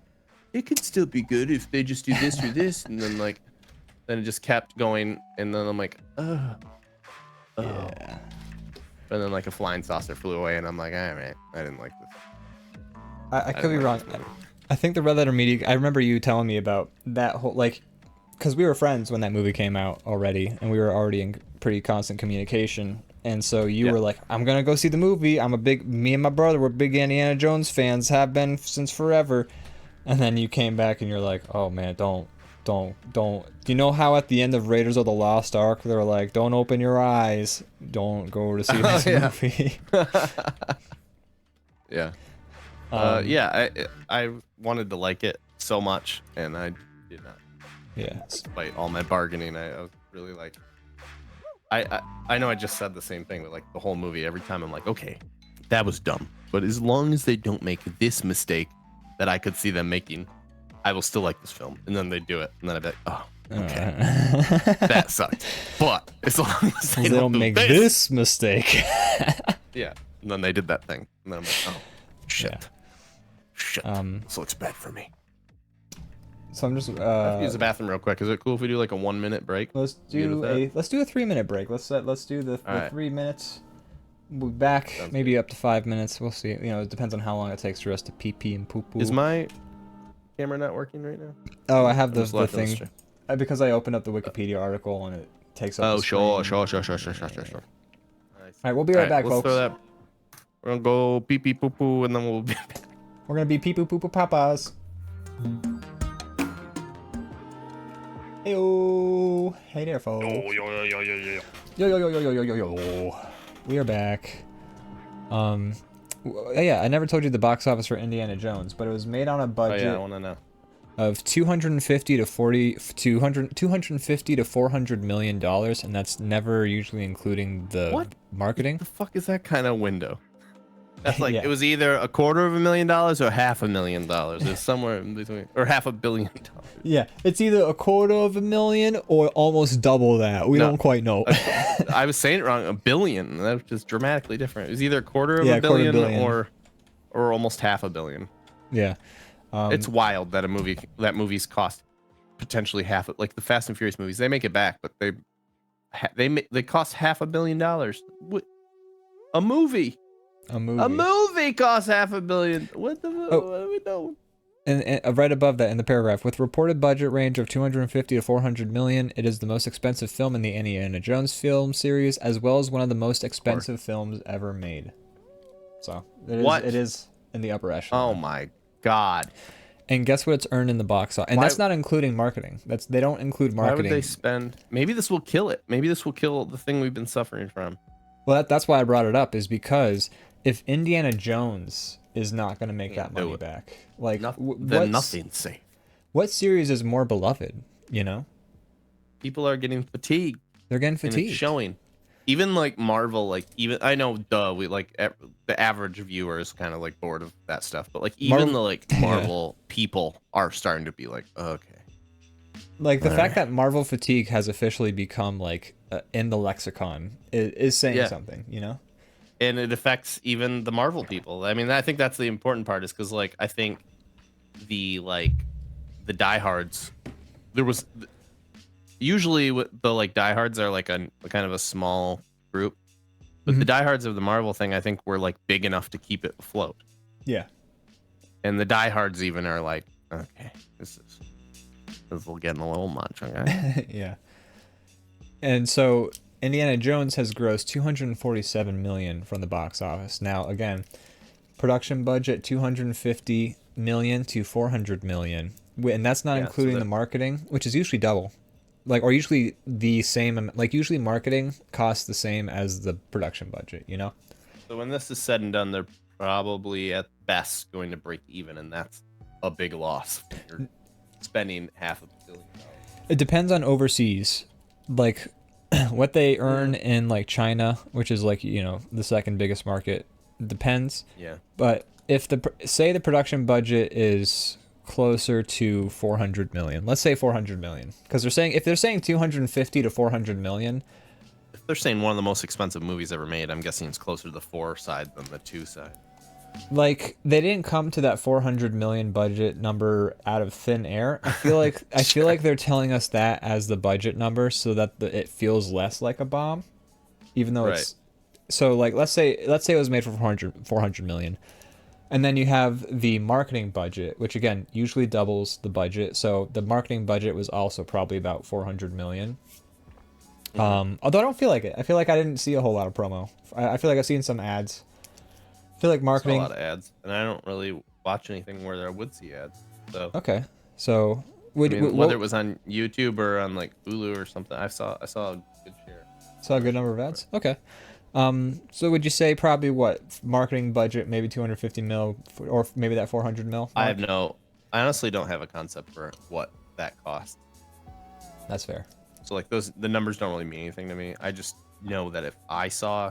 it could still be good if they just do this or this. And then like, then it just kept going, and then I'm like, oh. Yeah. And then like a flying saucer flew away, and I'm like, all right, I didn't like this. I could be wrong. I think the Red Letter Media. I remember you telling me about that whole like, because we were friends when that movie came out already, and we were already in pretty constant communication. And so you were like, I'm gonna go see the movie. Me and my brother were big Indiana Jones fans, have been since forever. And then you came back and you're like, oh man, don't. You know how at the end of Raiders of the Lost Ark, they're like, don't open your eyes. Don't go to see this movie. Yeah. I wanted to like it so much, and I did not. Yeah. Despite all my bargaining, I was really like, I know I just said the same thing, but like the whole movie, every time I'm like, okay, that was dumb, but as long as they don't make this mistake that I could see them making, I will still like this film. And then they do it, and then I'd be like, oh, okay, that sucked. But as long as they don't make this mistake. Yeah. And then they did that thing, and then I'm like, oh, shit. Shit. This looks bad for me. So I'm just I have to use the bathroom real quick. Is it cool if we do like a 1 minute break? let's You good with do a 3-minute break. Let's do the All right. 3 minutes. We'll be back Sounds maybe good. up to 5 minutes. We'll see. You know, it depends on how long it takes for us to pee pee and poo poo. Is my camera not working right now? Oh, I have I'm the just left on thing because I opened up the Wikipedia article and it takes up. Oh, the sure. screen. Nice. All right, we'll be right back, let's folks. throw that. We're gonna go pee pee poo poo, and then we'll be back. We're gonna be pee poo poo poo papas. Heyo. Hey there, folks. Yo yo yo yo yo yo yo. We are back. Yeah, I never told you the box office for Indiana Jones, but it was made on a budget Oh yeah, I wanna know. of 250 to 400 million dollars, and that's never usually including the What? marketing. The fuck is that kind of window? That's like Yeah. it was either $250,000 or $500,000. It's somewhere in between, or $500 million. Yeah, it's either $250,000 or almost double that. We No. don't quite know. I was saying it wrong. $1 billion. That was just dramatically different. It was either Yeah, $250 $250 million million. or almost $500 million. Yeah. It's wild that movies cost potentially half. Like the Fast and Furious movies, they make it back, but they cost $500 million. What? A movie costs $500 million. What the? What are we doing? And right above that in the paragraph, with reported budget range of 250 to 400 million, it is the most expensive film in the Indiana Jones film series, as well as one of the most expensive films ever made. So it is in the upper echelon. Oh my god! And guess what it's earned in the box office? And that's not including marketing. They don't include marketing. Why would they spend? Maybe this will kill it. Maybe this will kill the thing we've been suffering from. Well, that's why I brought it up, is because if Indiana Jones is not going to make that money back, like then nothing's safe. What series is more beloved? You know, people are getting fatigued. They're getting fatigued. And it's showing. Even like Marvel, like even I know, we like the average viewer is kind of like bored of that stuff, but like even the like Marvel people are starting to be like, okay. Like the fact that Marvel fatigue has officially become like in the lexicon is saying something, you know. And it affects even the Marvel people. I mean, I think that's the important part, is because like I think the diehards, there was usually the like diehards are like a kind of a small group, but the diehards of the Marvel thing I think were like big enough to keep it afloat. Yeah. And the diehards even are like, okay, this is getting a little much, okay? Yeah. And so Indiana Jones has grossed 247 million from the box office. Now, again, production budget 250 million to 400 million, and that's not including the marketing, which is usually double, like, or usually the same. Like, usually marketing costs the same as the production budget, you know. So when this is said and done, they're probably at best going to break even, and that's a big loss. You're spending $500 million. It depends on overseas, like what they earn in like China, which is like, you know, the second biggest market. Depends. Yeah. But if the production budget is closer to 400 million, let's say 400 million, because if they're saying 250 to 400 million, if they're saying one of the most expensive movies ever made, I'm guessing it's closer to the 4 side than the 2 side. Like, they didn't come to that 400 million budget number out of thin air. I feel like they're telling us that as the budget number so that it feels less like a bomb, even though it's so like, let's say it was made for 400 million. And then you have the marketing budget, which again usually doubles the budget. So the marketing budget was also probably about 400 million. Although I don't feel like it. I feel like I didn't see a whole lot of promo. I feel like I've seen some ads. I feel like marketing. I saw a lot of ads, and I don't really watch anything where I would see ads. So okay, so whether it was on YouTube or on like Hulu or something, I saw a good share. Saw a good number of ads. Okay. So would you say probably what marketing budget, maybe 250 mil, or maybe that 400 mil? I honestly don't have a concept for what that cost. That's fair. So like the numbers don't really mean anything to me. I just know that if I saw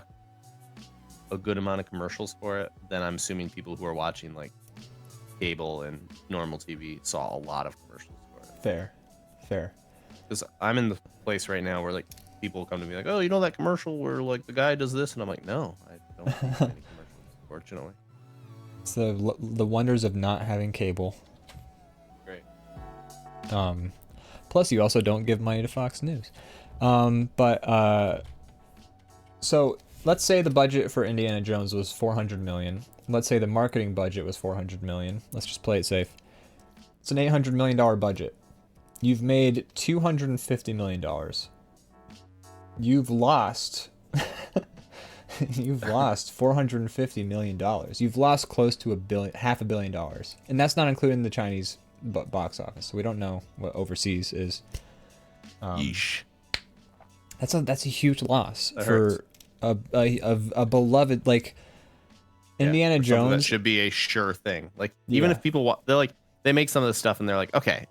a good amount of commercials for it, then I'm assuming people who are watching like cable and normal TV saw a lot of commercials for it. Fair. Because I'm in the place right now where like people come to me like, oh, you know that commercial where like the guy does this, and I'm like, no, I don't see any commercials, fortunately. It's the wonders of not having cable. Great. Plus, you also don't give money to Fox News. So let's say the budget for Indiana Jones was 400 million. Let's say the marketing budget was 400 million. Let's just play it safe. It's an $800 million budget. You've made $250 million. You've lost $450 million. You've lost close to $500 million. And that's not including the Chinese box office. So we don't know what overseas is. Yeesh. That's a huge loss That for a beloved, like, Indiana for something Jones. that should be a sure thing. Like, even if people they make some of this stuff and they're like, okay,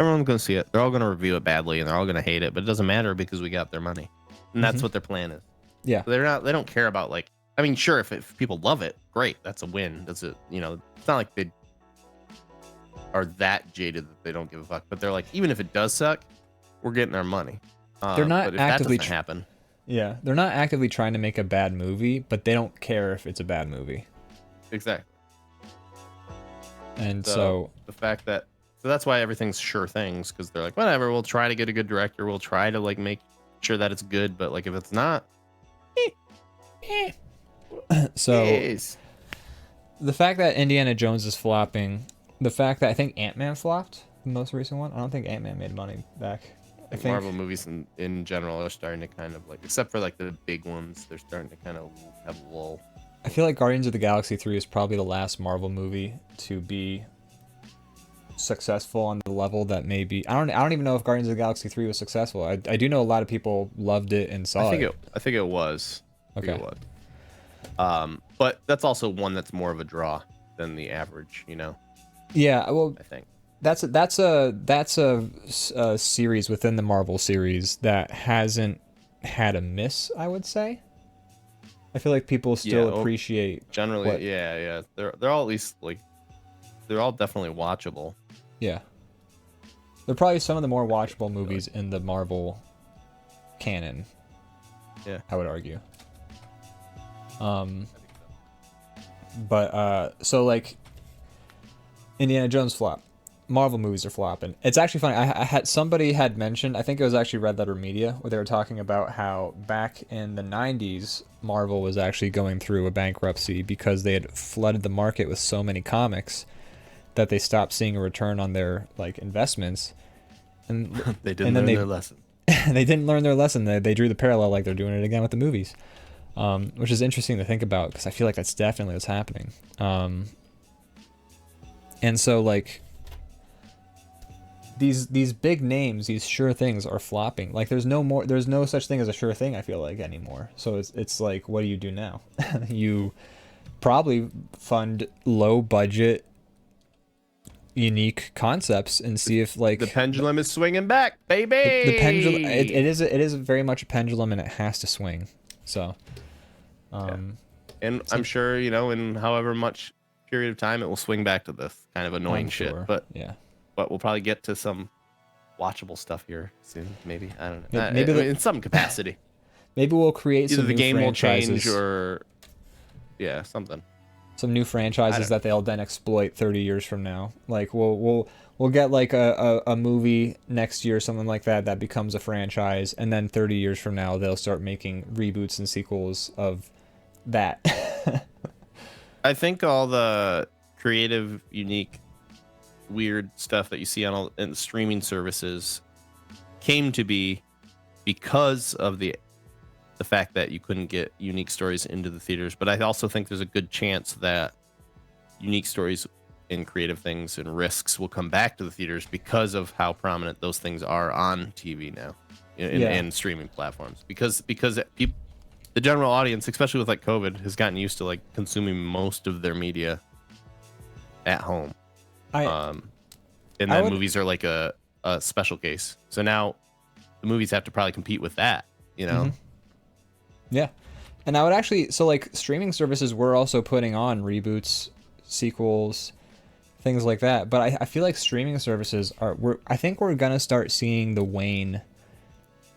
everyone's gonna see it. They're all gonna review it badly and they're all gonna hate it, but it doesn't matter because we got their money, and that's what their plan is. Yeah, So they don't care about, like, I mean, sure, if people love it, great, that's a win. That's a, you know, it's not like they are that jaded that they don't give a fuck. But they're like, even if it does suck, we're getting our money. They're not but if actively that doesn't happen. yeah, they're not actively trying to make a bad movie, but they don't care if it's a bad movie. Exactly. And so the fact that, so that's why everything's sure things, because they're like, whatever, we'll try to get a good director, we'll try to, like, make sure that it's good, but, like, if it's not, so yes. the fact that Indiana Jones is flopping, the fact that I think Ant-Man flopped, the most recent one. I don't think Ant-Man made money back. I think Marvel movies in general are starting to kind of, like, except for, like, the big ones, they're starting to kind of have a lull. I feel like Guardians of the Galaxy 3 is probably the last Marvel movie to be successful on the level that maybe I don't even know if Guardians of the Galaxy 3 was successful. I do know a lot of people loved it and saw it. I think it was. Okay. I think it was. But that's also one that's more of a draw than the average, you know. Yeah, well, I think that's a series within the Marvel series that hasn't had a miss, I would say. I feel like people still appreciate generally. Yeah. They're all at least, like, they're all definitely watchable. Yeah. They're probably some of the more watchable movies in the Marvel canon. Yeah. I would argue. So, like, Indiana Jones flop. Marvel movies are flopping. It's actually funny. Somebody had mentioned, I think it was actually Red Letter Media, where they were talking about how back in the 90s, Marvel was actually going through a bankruptcy because they had flooded the market with so many comics that they stopped seeing a return on their, like, investments. And they didn't learn their lesson. They didn't learn their lesson. They drew the parallel like they're doing it again with the movies, which is interesting to think about because I feel like that's definitely what's happening. And so, like, these big names, these sure things are flopping. Like, there's no such thing as a sure thing, I feel like, anymore. So it's like, what do you do now? You probably fund low budget unique concepts and see if, like, the pendulum is swinging back, baby. The pendulum, it is very much a pendulum, and it has to swing. So and I'm sure, you know, in however much period of time it will swing back to this kind of annoying shit, but we'll probably get to some watchable stuff here soon, maybe. I don't know, maybe in some capacity. Maybe we'll create either some the new game franchises. will change or something. Some new franchises that they'll then exploit 30 years from now. Like, we'll get, like, a movie next year or something like that becomes a franchise, and then 30 years from now they'll start making reboots and sequels of that. I think all the creative, unique, weird stuff that you see on in the streaming services came to be because of the fact that you couldn't get unique stories into the theaters. But I also think there's a good chance that unique stories and creative things and risks will come back to the theaters because of how prominent those things are on TV now and streaming platforms. Because people, the general audience, especially with, like, COVID, has gotten used to, like, consuming most of their media at home. And then movies are like a special case. So now the movies have to probably compete with that, you know? Mm-hmm. Yeah. And I would actually, so, like, streaming services were also putting on reboots, sequels, things like that. But I feel like streaming services I think we're going to start seeing the wane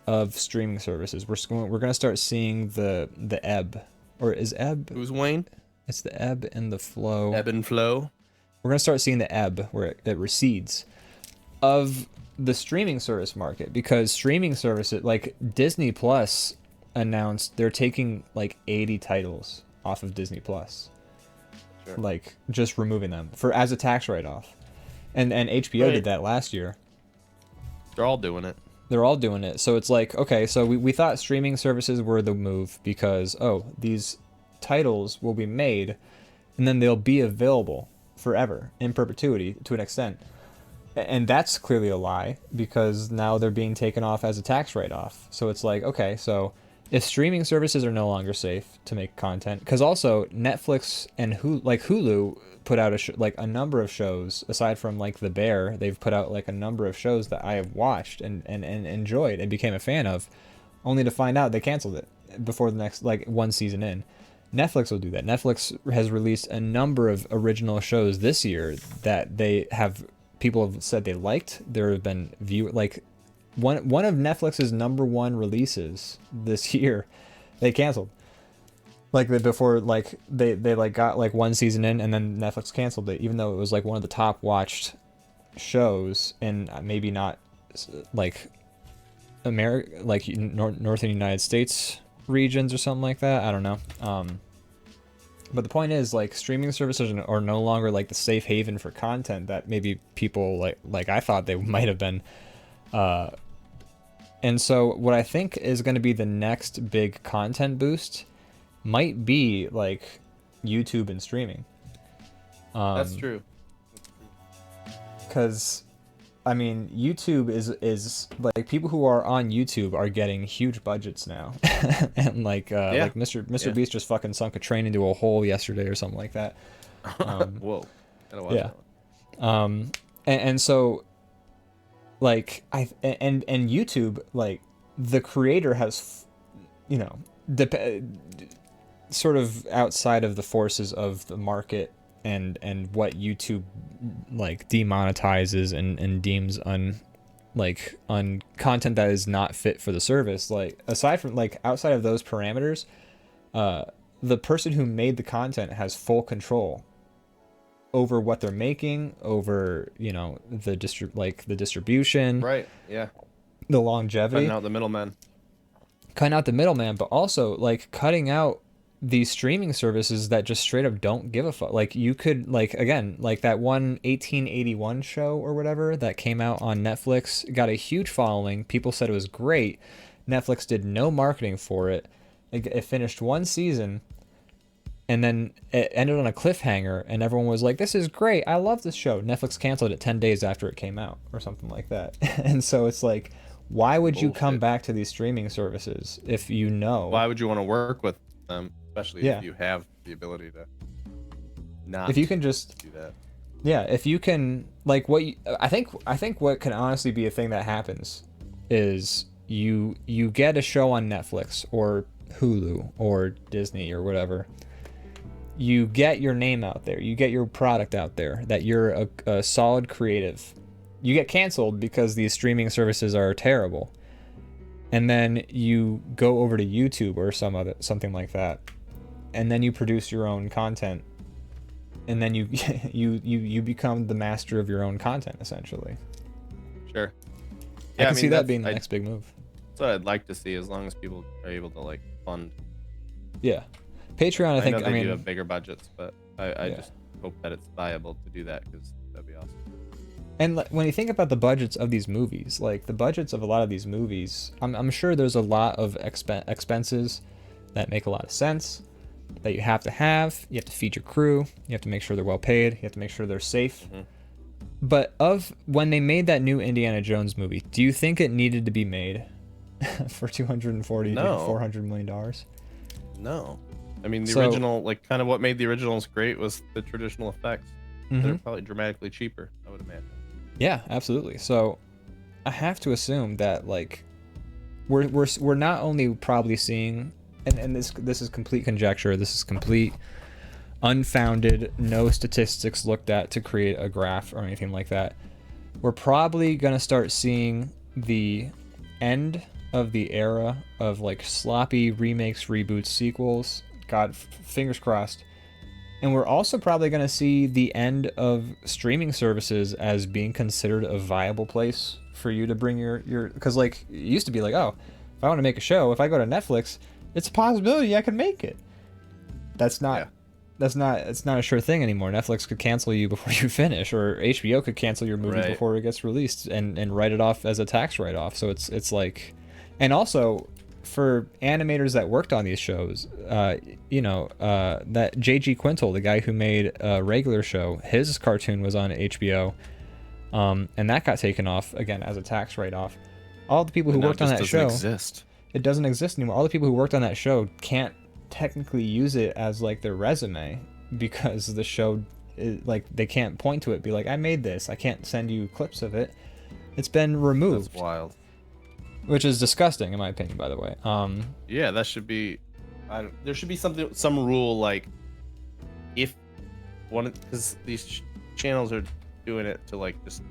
of streaming services. We're going to start seeing the ebb. Or is ebb? Who's wane? It's the ebb and the flow. Ebb and flow. We're going to start seeing the ebb where it recedes. of the streaming service market, because streaming services like Disney Plus announced they're taking like 80 titles off of Disney Plus. Sure. Like just removing them for as a tax write-off. And HBO did that last year. They're all doing it. They're all doing it. So it's like, okay, so we thought streaming services were the move because, oh, these titles will be made and then they'll be available forever in perpetuity to an extent. And that's clearly a lie because now they're being taken off as a tax write-off. So it's like, okay, so if streaming services are no longer safe to make content, because also Netflix and Hulu put out a number of shows aside from like The Bear. They've put out like a number of shows that I have watched and enjoyed and became a fan of, only to find out they canceled it before the next like one season in. Netflix will do that. Netflix has released a number of original shows this year that people have said they liked. There have been one of Netflix's number one releases this year, they canceled. Like before, like they like got like one season in, and then Netflix canceled it, even though it was like one of the top watched shows in maybe not like America, like northern United States regions or something like that. I don't know. But the point is, like, streaming services are no longer like the safe haven for content that maybe people like I thought they might have been. And so what I think is going to be the next big content boost might be like YouTube and streaming. That's true. Because I mean, YouTube is like, people who are on YouTube are getting huge budgets now, and like Mr. Beast just fucking sunk a train into a hole yesterday or something like that. Whoa, gotta watch that one. And so, like and YouTube, like the creator has, sort of outside of the forces of the market and what YouTube like demonetizes and deems on content that is not fit for the service. Like aside from like outside of those parameters, the person who made the content has full control over what they're making, over the distribution, right? Yeah, the longevity, cutting out the middleman, but also like cutting out these streaming services that just straight up don't give a fuck. Like you could, like, again, like that one 1881 show or whatever that came out on Netflix, got a huge following. People said it was great. Netflix did no marketing for it. It finished one season and then it ended on a cliffhanger and everyone was like, this is great, I love this show. Netflix canceled it 10 days after it came out or something like that. And so it's like, why would you come back to these streaming services if you know? Why would you want to work with them? Especially if you have the ability to not. If you can just do that. Yeah, if you can, like, I think what can honestly be a thing that happens is you get a show on Netflix or Hulu or Disney or whatever. You get your name out there. You get your product out there that you're a solid creative. You get canceled because these streaming services are terrible. And then you go over to YouTube or something like that. And then you produce your own content, and then you become the master of your own content, essentially. Sure. Yeah, I can see that being the next big move. That's what I'd like to see, as long as people are able to like fund. Yeah, Patreon. I think. I mean, do have bigger budgets, but I just hope that it's viable to do that, because that'd be awesome. And when you think about the budgets of these movies, like the budgets of a lot of these movies, I'm sure there's a lot of expenses that make a lot of sense. That you have to have. You have to feed your crew. You have to make sure they're well paid. You have to make sure they're safe. Mm-hmm. But when they made that new Indiana Jones movie, do you think it needed to be made for $240 to $400 million? No. I mean, the original, like, kind of what made the originals great was the traditional effects. Mm-hmm. They're probably dramatically cheaper, I would imagine. Yeah, absolutely. So I have to assume that, like, we're not only probably seeing, and this is complete conjecture, this is complete unfounded, no statistics looked at to create a graph or anything like that. We're probably going to start seeing the end of the era of like sloppy remakes, reboots, sequels, God, fingers crossed, And we're also probably going to see the end of streaming services as being considered a viable place for you to bring your because like it used to be like, oh, if I want to make a show, if I go to Netflix, it's a possibility I can make it. That's not Yeah. it's not a sure thing anymore. Netflix could cancel you before you finish, or HBO could cancel your movie Right. before it gets released and write it off as a tax write-off. So it's like, and also for animators that worked on these shows, that J.G. Quintel, the guy who made a regular show, his cartoon was on HBO, and that got taken off again as a tax write-off. All the people who worked on that show, it doesn't exist anymore. All the people who worked on that show can't technically use it as like their resume because the show like they can't point to it, be like, I made this. I can't send you clips of it. It's been removed. That's wild. Which is disgusting in my opinion, by the way. Yeah, that should be. There should be some rule like, if because these channels are doing it to like just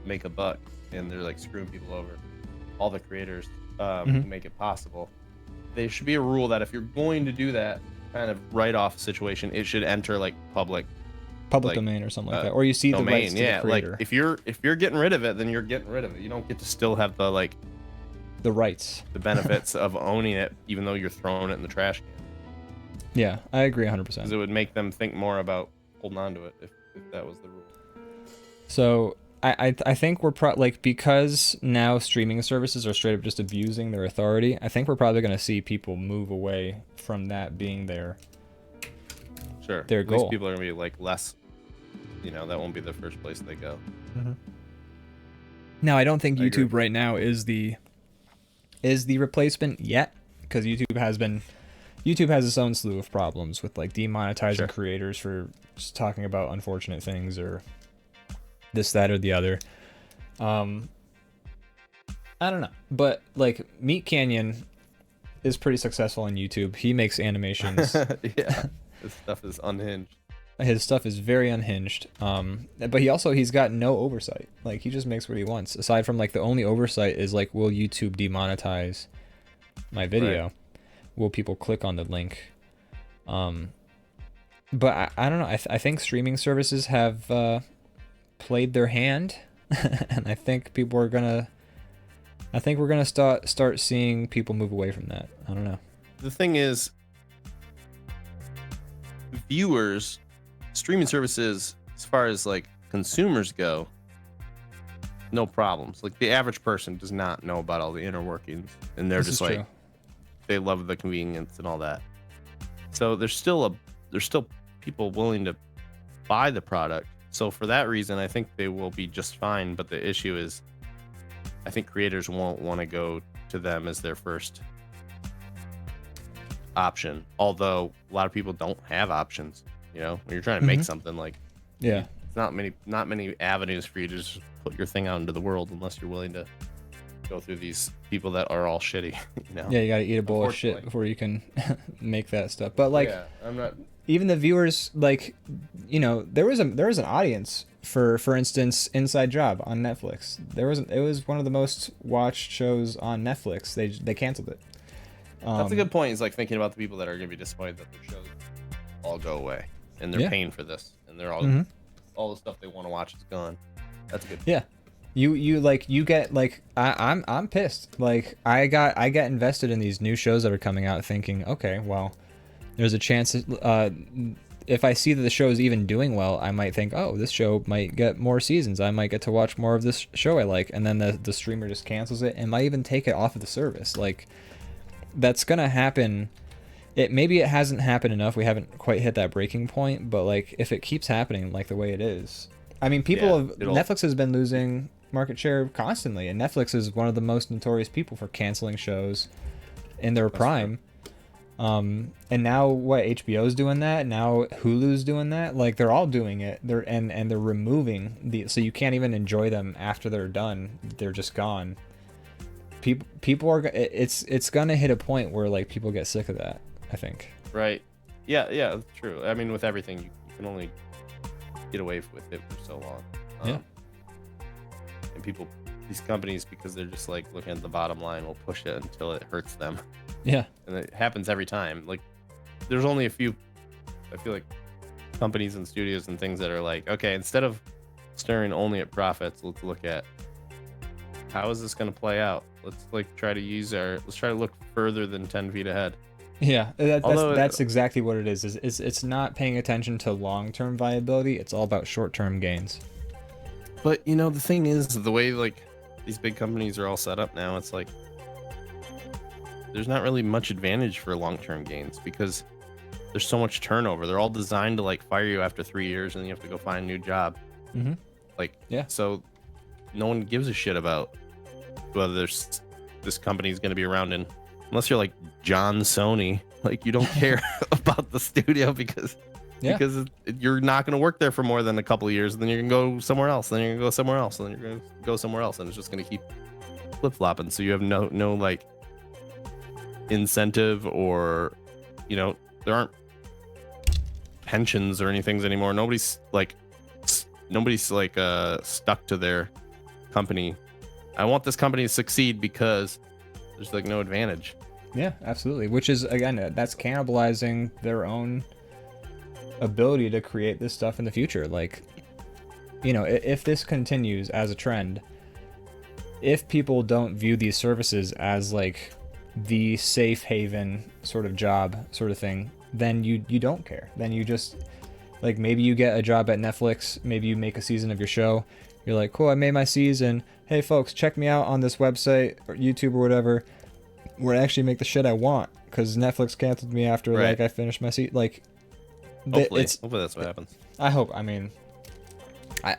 make a buck, and they're like screwing people over, all the creators who make it possible. There should be a rule that if you're going to do that kind of write-off situation, it should enter like public like, domain or something like that, or you see domain, the rights to the creator. Like if you're getting rid of it, then you're getting rid of it. You don't get to still have the rights, the benefits of owning it, even though you're throwing it in the trash can. Yeah, I agree 100%. Because it would make them think more about holding on to it if that was the rule. So I think we're because now streaming services are straight up just abusing their authority. I think we're probably going to see people move away from that being their goal. At least people are going to be like less. That won't be the first place they go. Now I don't think YouTube right now is the replacement yet, because YouTube has its own slew of problems with like demonetizing creators for just talking about unfortunate things or this, that, or the other. I don't know, but like Meat Canyon is pretty successful on YouTube. He makes animations. Yeah, his stuff is unhinged. His stuff is very unhinged. But he's got no oversight. Like he just makes what he wants. Aside from like the only oversight is like, will YouTube demonetize my video? Right. Will people click on the link? But I don't know. I think streaming services have played their hand, and I think we're gonna start seeing people move away from that. I don't know. The thing is, viewers, streaming services, as far as like consumers go, no problems. Like the average person does not know about all the inner workings, and they're just like, true. They love the convenience and all that. So there's still people willing to buy the product. So for that reason, I think they will be just fine. But the issue is, I think creators won't want to go to them as their first option. Although a lot of people don't have options. When you're trying to make something, like, yeah, it's not many avenues for you to just put your thing out into the world unless you're willing to go through these people that are all shitty. Yeah, you gotta eat a bowl of shit before you can make that stuff. But like, yeah, I'm not. Even the viewers, like, there was an audience for instance, Inside Job on Netflix. It was one of the most watched shows on Netflix. They canceled it. That's a good point. Is like thinking about the people that are gonna be disappointed that their shows all go away and they're paying for this, and they're all the stuff they want to watch is gone. That's a good point. Yeah. You get like I'm pissed. Like I get invested in these new shows that are coming out thinking, okay, well, there's a chance if I see that the show is even doing well, I might think, oh, this show might get more seasons. I might get to watch more of this show I like, and then the streamer just cancels it and might even take it off of the service. Like that's gonna happen. Maybe it hasn't happened enough. We haven't quite hit that breaking point, but like if it keeps happening like the way it is, I mean, Netflix has been losing market share constantly, and Netflix is one of the most notorious people for canceling shows in their prime. And now what, HBO's doing that, now Hulu's doing that, like they're all doing it. They're removing so you can't even enjoy them after they're done. They're just gone. People are, it's gonna hit a point where like people get sick of that, I think. Right. Yeah, true. I mean, with everything, you can only get away with it for so long. Yeah. And these companies, because they're just like looking at the bottom line, will push it until it hurts them. Yeah. And it happens every time. Like there's only a few, I feel like companies and studios and things that are like, okay, instead of staring only at profits, let's look at how is this going to play out. Let's try to look further than 10 feet ahead. Yeah, that's exactly what it is. It's not paying attention to long-term viability. It's all about short-term gains. But the thing is, the way these big companies are all set up now, it's like there's not really much advantage for long-term gains because there's so much turnover. They're all designed to fire you after 3 years and you have to go find a new job. Mm-hmm. Yeah. So no one gives a shit about whether this company is going to be around unless you're like John Sony. You don't care about the studio because you're not going to work there for more than a couple of years, and then you're going to go somewhere else, then you're going to go somewhere else, and then you're going to go somewhere else, and it's just going to keep flip-flopping. So you have no incentive, or there aren't pensions or anything anymore. Nobody's stuck to their company. I want this company to succeed because there's no advantage. Yeah, absolutely. Which is, again, that's cannibalizing their own ability to create this stuff in the future. If this continues as a trend, if people don't view these services as the safe haven sort of job sort of thing, then you don't care. Then you just maybe you get a job at Netflix, maybe you make a season of your show, you're like, cool, I made my season, hey folks, check me out on this website or YouTube or whatever, where I actually make the shit I want, because Netflix canceled me after I finished my season. Hopefully that's what happens. I hope. I mean,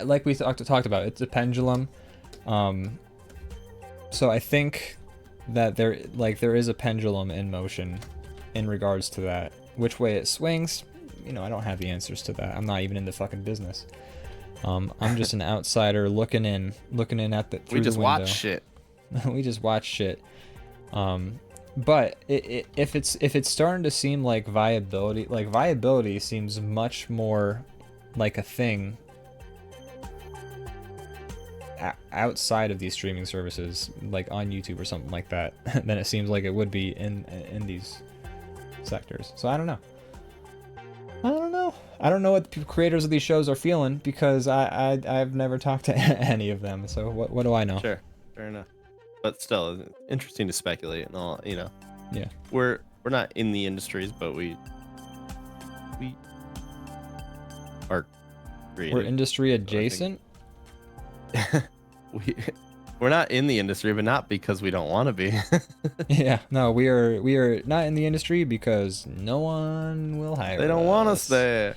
like we talked about, it's a pendulum. So I think that there is a pendulum in motion in regards to that. Which way it swings, I don't have the answers to that. I'm not even in the fucking business. I'm just an outsider looking in at the. We just watch shit. We just watch shit. But if it's starting to seem like viability seems much more like a thing outside of these streaming services, like on YouTube or something like that, than it seems like it would be in these sectors. So I don't know. I don't know what the creators of these shows are feeling, because I've never talked to any of them. So what do I know? Sure, fair enough. But still, it's interesting to speculate and all. Yeah. We're not in the industries, but we are creative. We're industry adjacent. We're not in the industry, but not because we don't want to be. Yeah, no, we are not in the industry because no one will hire us. They don't want us there.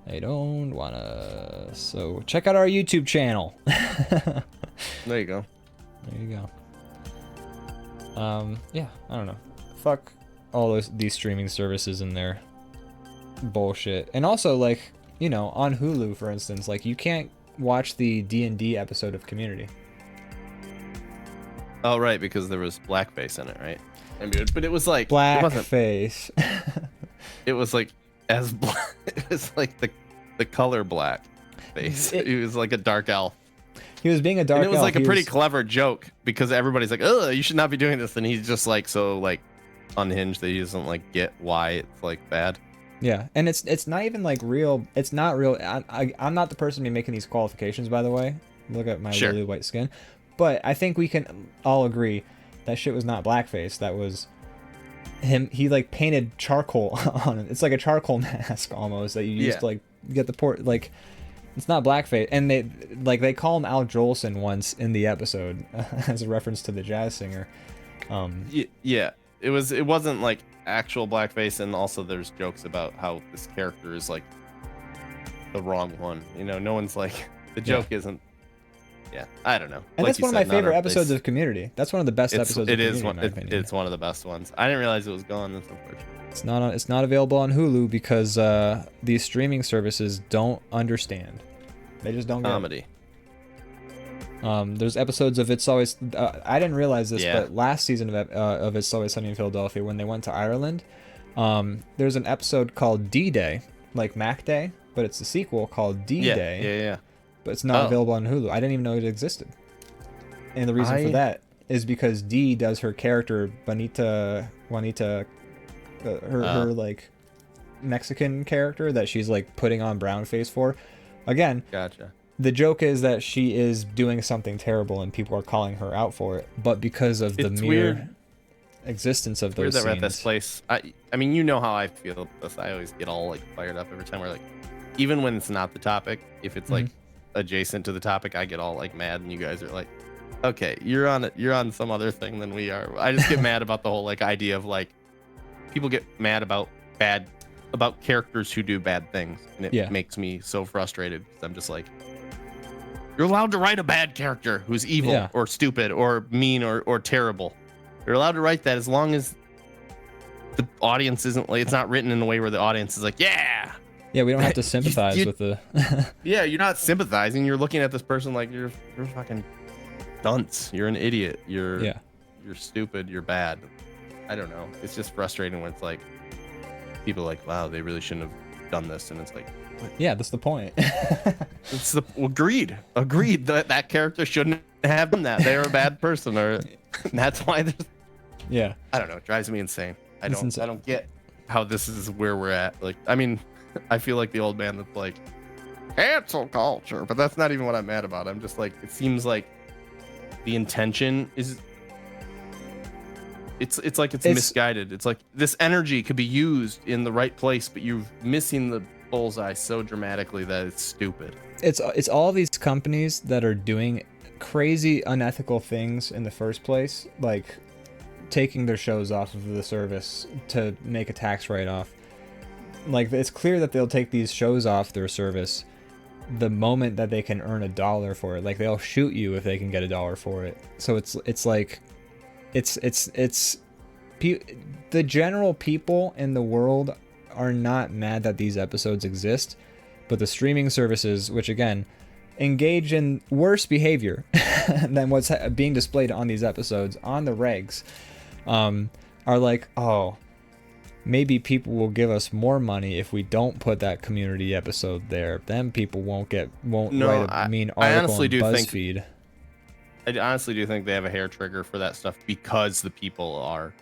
They don't want us. So check out our YouTube channel. There you go. There you go. Yeah, I don't know. Fuck all these streaming services and their bullshit. And also, on Hulu, for instance, you can't watch the D&D episode of Community. Oh, right, because there was blackface in it, right? But it was blackface. It was as black. It was the color black face. He was like a dark elf. He was being a dark elf. And it was a pretty clever joke, because everybody's like, "Oh, you should not be doing this," and he's just so unhinged that he doesn't get why it's bad. Yeah, and it's not even real. It's not real. I'm not the person to be making these qualifications, by the way. Look at my lily white skin. But I think we can all agree that shit was not blackface. That was him. He painted charcoal on it. It's like a charcoal mask almost that you use to get the port. It's not blackface. And they call him Al Jolson once in the episode as a reference to the jazz singer. Yeah, it wasn't actual blackface, and also there's jokes about how this character is the wrong one. No one's the joke isn't. Yeah, I don't know. And that's one of my favorite episodes of Community. That's one of the best episodes of Community, in my opinion. It's one of the best ones. I didn't realize it was gone. That's unfortunate. It's not available on Hulu because these streaming services don't understand. They just don't get comedy. There's episodes of It's Always. I didn't realize this, but last season of It's Always Sunny in Philadelphia, when they went to Ireland, there's an episode called D-Day, like Mac Day, but it's a sequel called D-Day. Yeah. But it's not available on Hulu. I didn't even know it existed. And the reason for that is because Dee does her character Juanita, her Mexican character that she's like putting on brown face for. Again, Gotcha. the joke is that she is doing something terrible and people are calling her out for it, but because of the It's mere weird. existence of Weird those that we're at this scenes. place. I mean, you know how I feel about this. I always get all like fired up every time we're like, even when it's not the topic, if it's like adjacent to the topic, I get all like mad, and you guys are like, okay, you're on some other thing than we are. I just get mad about the whole like idea of like people get mad about characters who do bad things, and it makes me so frustrated because I'm just like, you're allowed to write a bad character who's evil or stupid or mean or terrible. You're allowed to write that as long as the audience isn't like, it's not written in a way where the audience is like, yeah, we don't have to sympathize with the yeah, you're not sympathizing. You're looking at this person like you're fucking dunce. You're an idiot. You're stupid. You're bad. I don't know. It's just frustrating when it's like people are like, wow, they really shouldn't have done this, and it's like, what? Yeah, that's the point. It's the agreed that character shouldn't have done that. They're a bad person, or that's why there's. Yeah. I don't know. It drives me insane. I don't get how this is where we're at. Like, I mean, I feel like the old man that's like cancel culture, but that's not even what I'm mad about. I'm just like, it seems like the intention is. It's like it's misguided. It's like this energy could be used in the right place, but you're missing the bullseye so dramatically that it's stupid. It's all these companies that are doing crazy unethical things in the first place, like taking their shows off of the service to make a tax write-off. Like, it's clear that they'll take these shows off their service the moment that they can earn $1 for it. Like, they'll shoot you if they can get $1 for it. So it's like the general people in the world are not mad that these episodes exist, but the streaming services, which again engage in worse behavior than what's being displayed on these episodes on the regs, are like, oh, maybe people will give us more money if we don't put that community episode there. Then people won't write a mean article on BuzzFeed. I honestly do think they have a hair trigger for that stuff because the people are.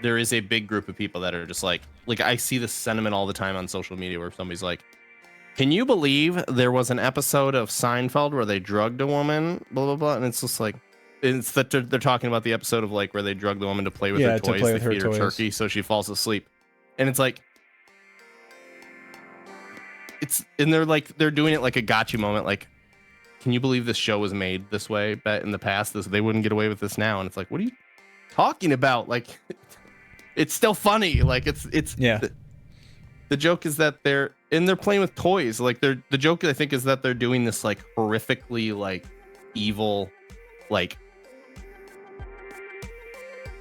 There is a big group of people that are just like I see this sentiment all the time on social media where somebody's like, can you believe there was an episode of Seinfeld where they drugged a woman, blah, blah, blah. And it's just like, it's that they're talking about the episode of like where they drug the woman to play with her toys. They feed her turkey so she falls asleep. And it's like, and they're doing it like a gotcha moment. Like, can you believe this show was made this way? Bet in the past, they wouldn't get away with this now. And it's like, what are you talking about? Like, it's still funny. Like, it's yeah. The joke is that they're playing with toys. Like, the joke I think is that they're doing this like horrifically like evil like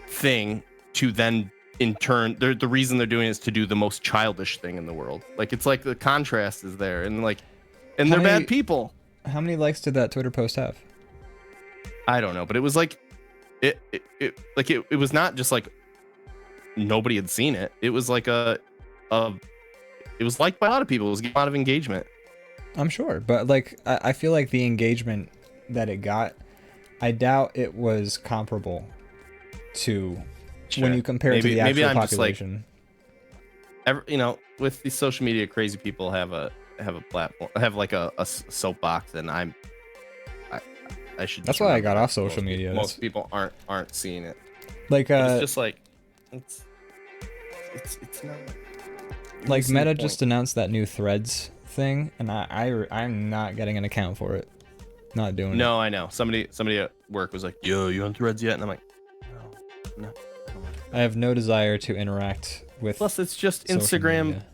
thing to then in turn the reason they're doing it is to do the most childish thing in the world. Like, it's like the contrast is there, and they're bad people. How many likes did that Twitter post have? I don't know, but it was like it was not just like nobody had seen it. It was like it was liked by a lot of people. It was getting a lot of engagement. I'm sure, but like I feel like the engagement that it got, I doubt it was comparable to when you compare it to the actual population. With these social media crazy people have a platform, have like a soapbox, and I should. That's why I got off social media. Most people aren't seeing it. Like it's just like it's not. Like Meta just announced that new Threads thing, and I'm not getting an account for it. Not doing it. No, I know. Somebody at work was like, "Yo, you on Threads yet?" And I'm like, "No." I have no desire to interact with. Plus, it's just Instagram. Media.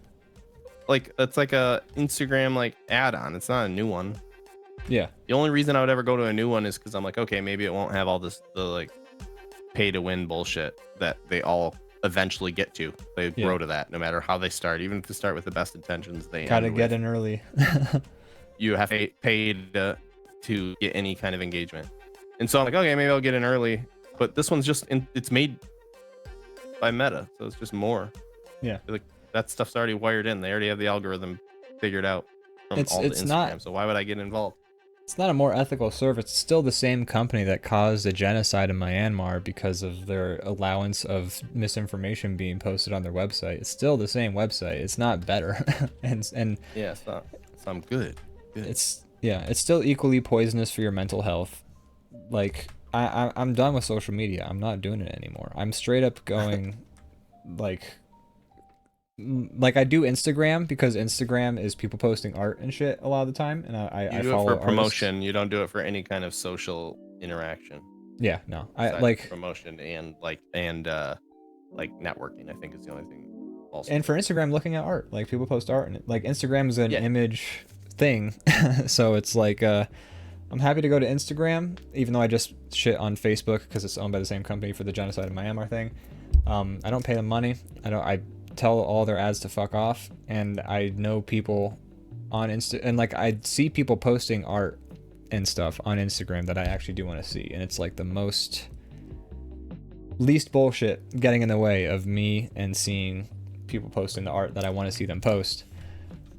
Like, it's like a Instagram like add-on. It's not a new one. Yeah. The only reason I would ever go to a new one is because I'm like, okay, maybe it won't have all the like pay to win bullshit that they all eventually get to. They grow to that no matter how they start. Even if they start with the best intentions, they gotta get in early. You have to pay to get any kind of engagement. And so I'm like, okay, maybe I'll get in early. But this one's just it's made by Meta, so it's just more. Yeah. Like, that stuff's already wired in. They already have the algorithm figured out from all the Instagram. So why would I get involved? It's not a more ethical service. It's still the same company that caused a genocide in Myanmar because of their allowance of misinformation being posted on their website. It's still the same website. It's not better. and Yeah, it's not. I'm good. Good. it's still equally poisonous for your mental health. Like I'm done with social media. I'm not doing it anymore. I'm straight up going like I do Instagram because Instagram is people posting art and shit a lot of the time, and I do follow it for promotion. artists. You don't do it for any kind of social interaction. Yeah, no, I Besides like promotion and like networking. I think is the only thing. Also, and for Instagram, looking at art, like people post art, and like Instagram is an Yeah. image thing, so it's like I'm happy to go to Instagram, even though I just shit on Facebook because it's owned by the same company for the genocide of Myanmar thing. I don't pay them money. I tell all their ads to fuck off, and I know people on Insta, and like I see people posting art and stuff on Instagram that I actually do want to see, and it's like the least bullshit getting in the way of me and seeing people posting the art that I want to see them post.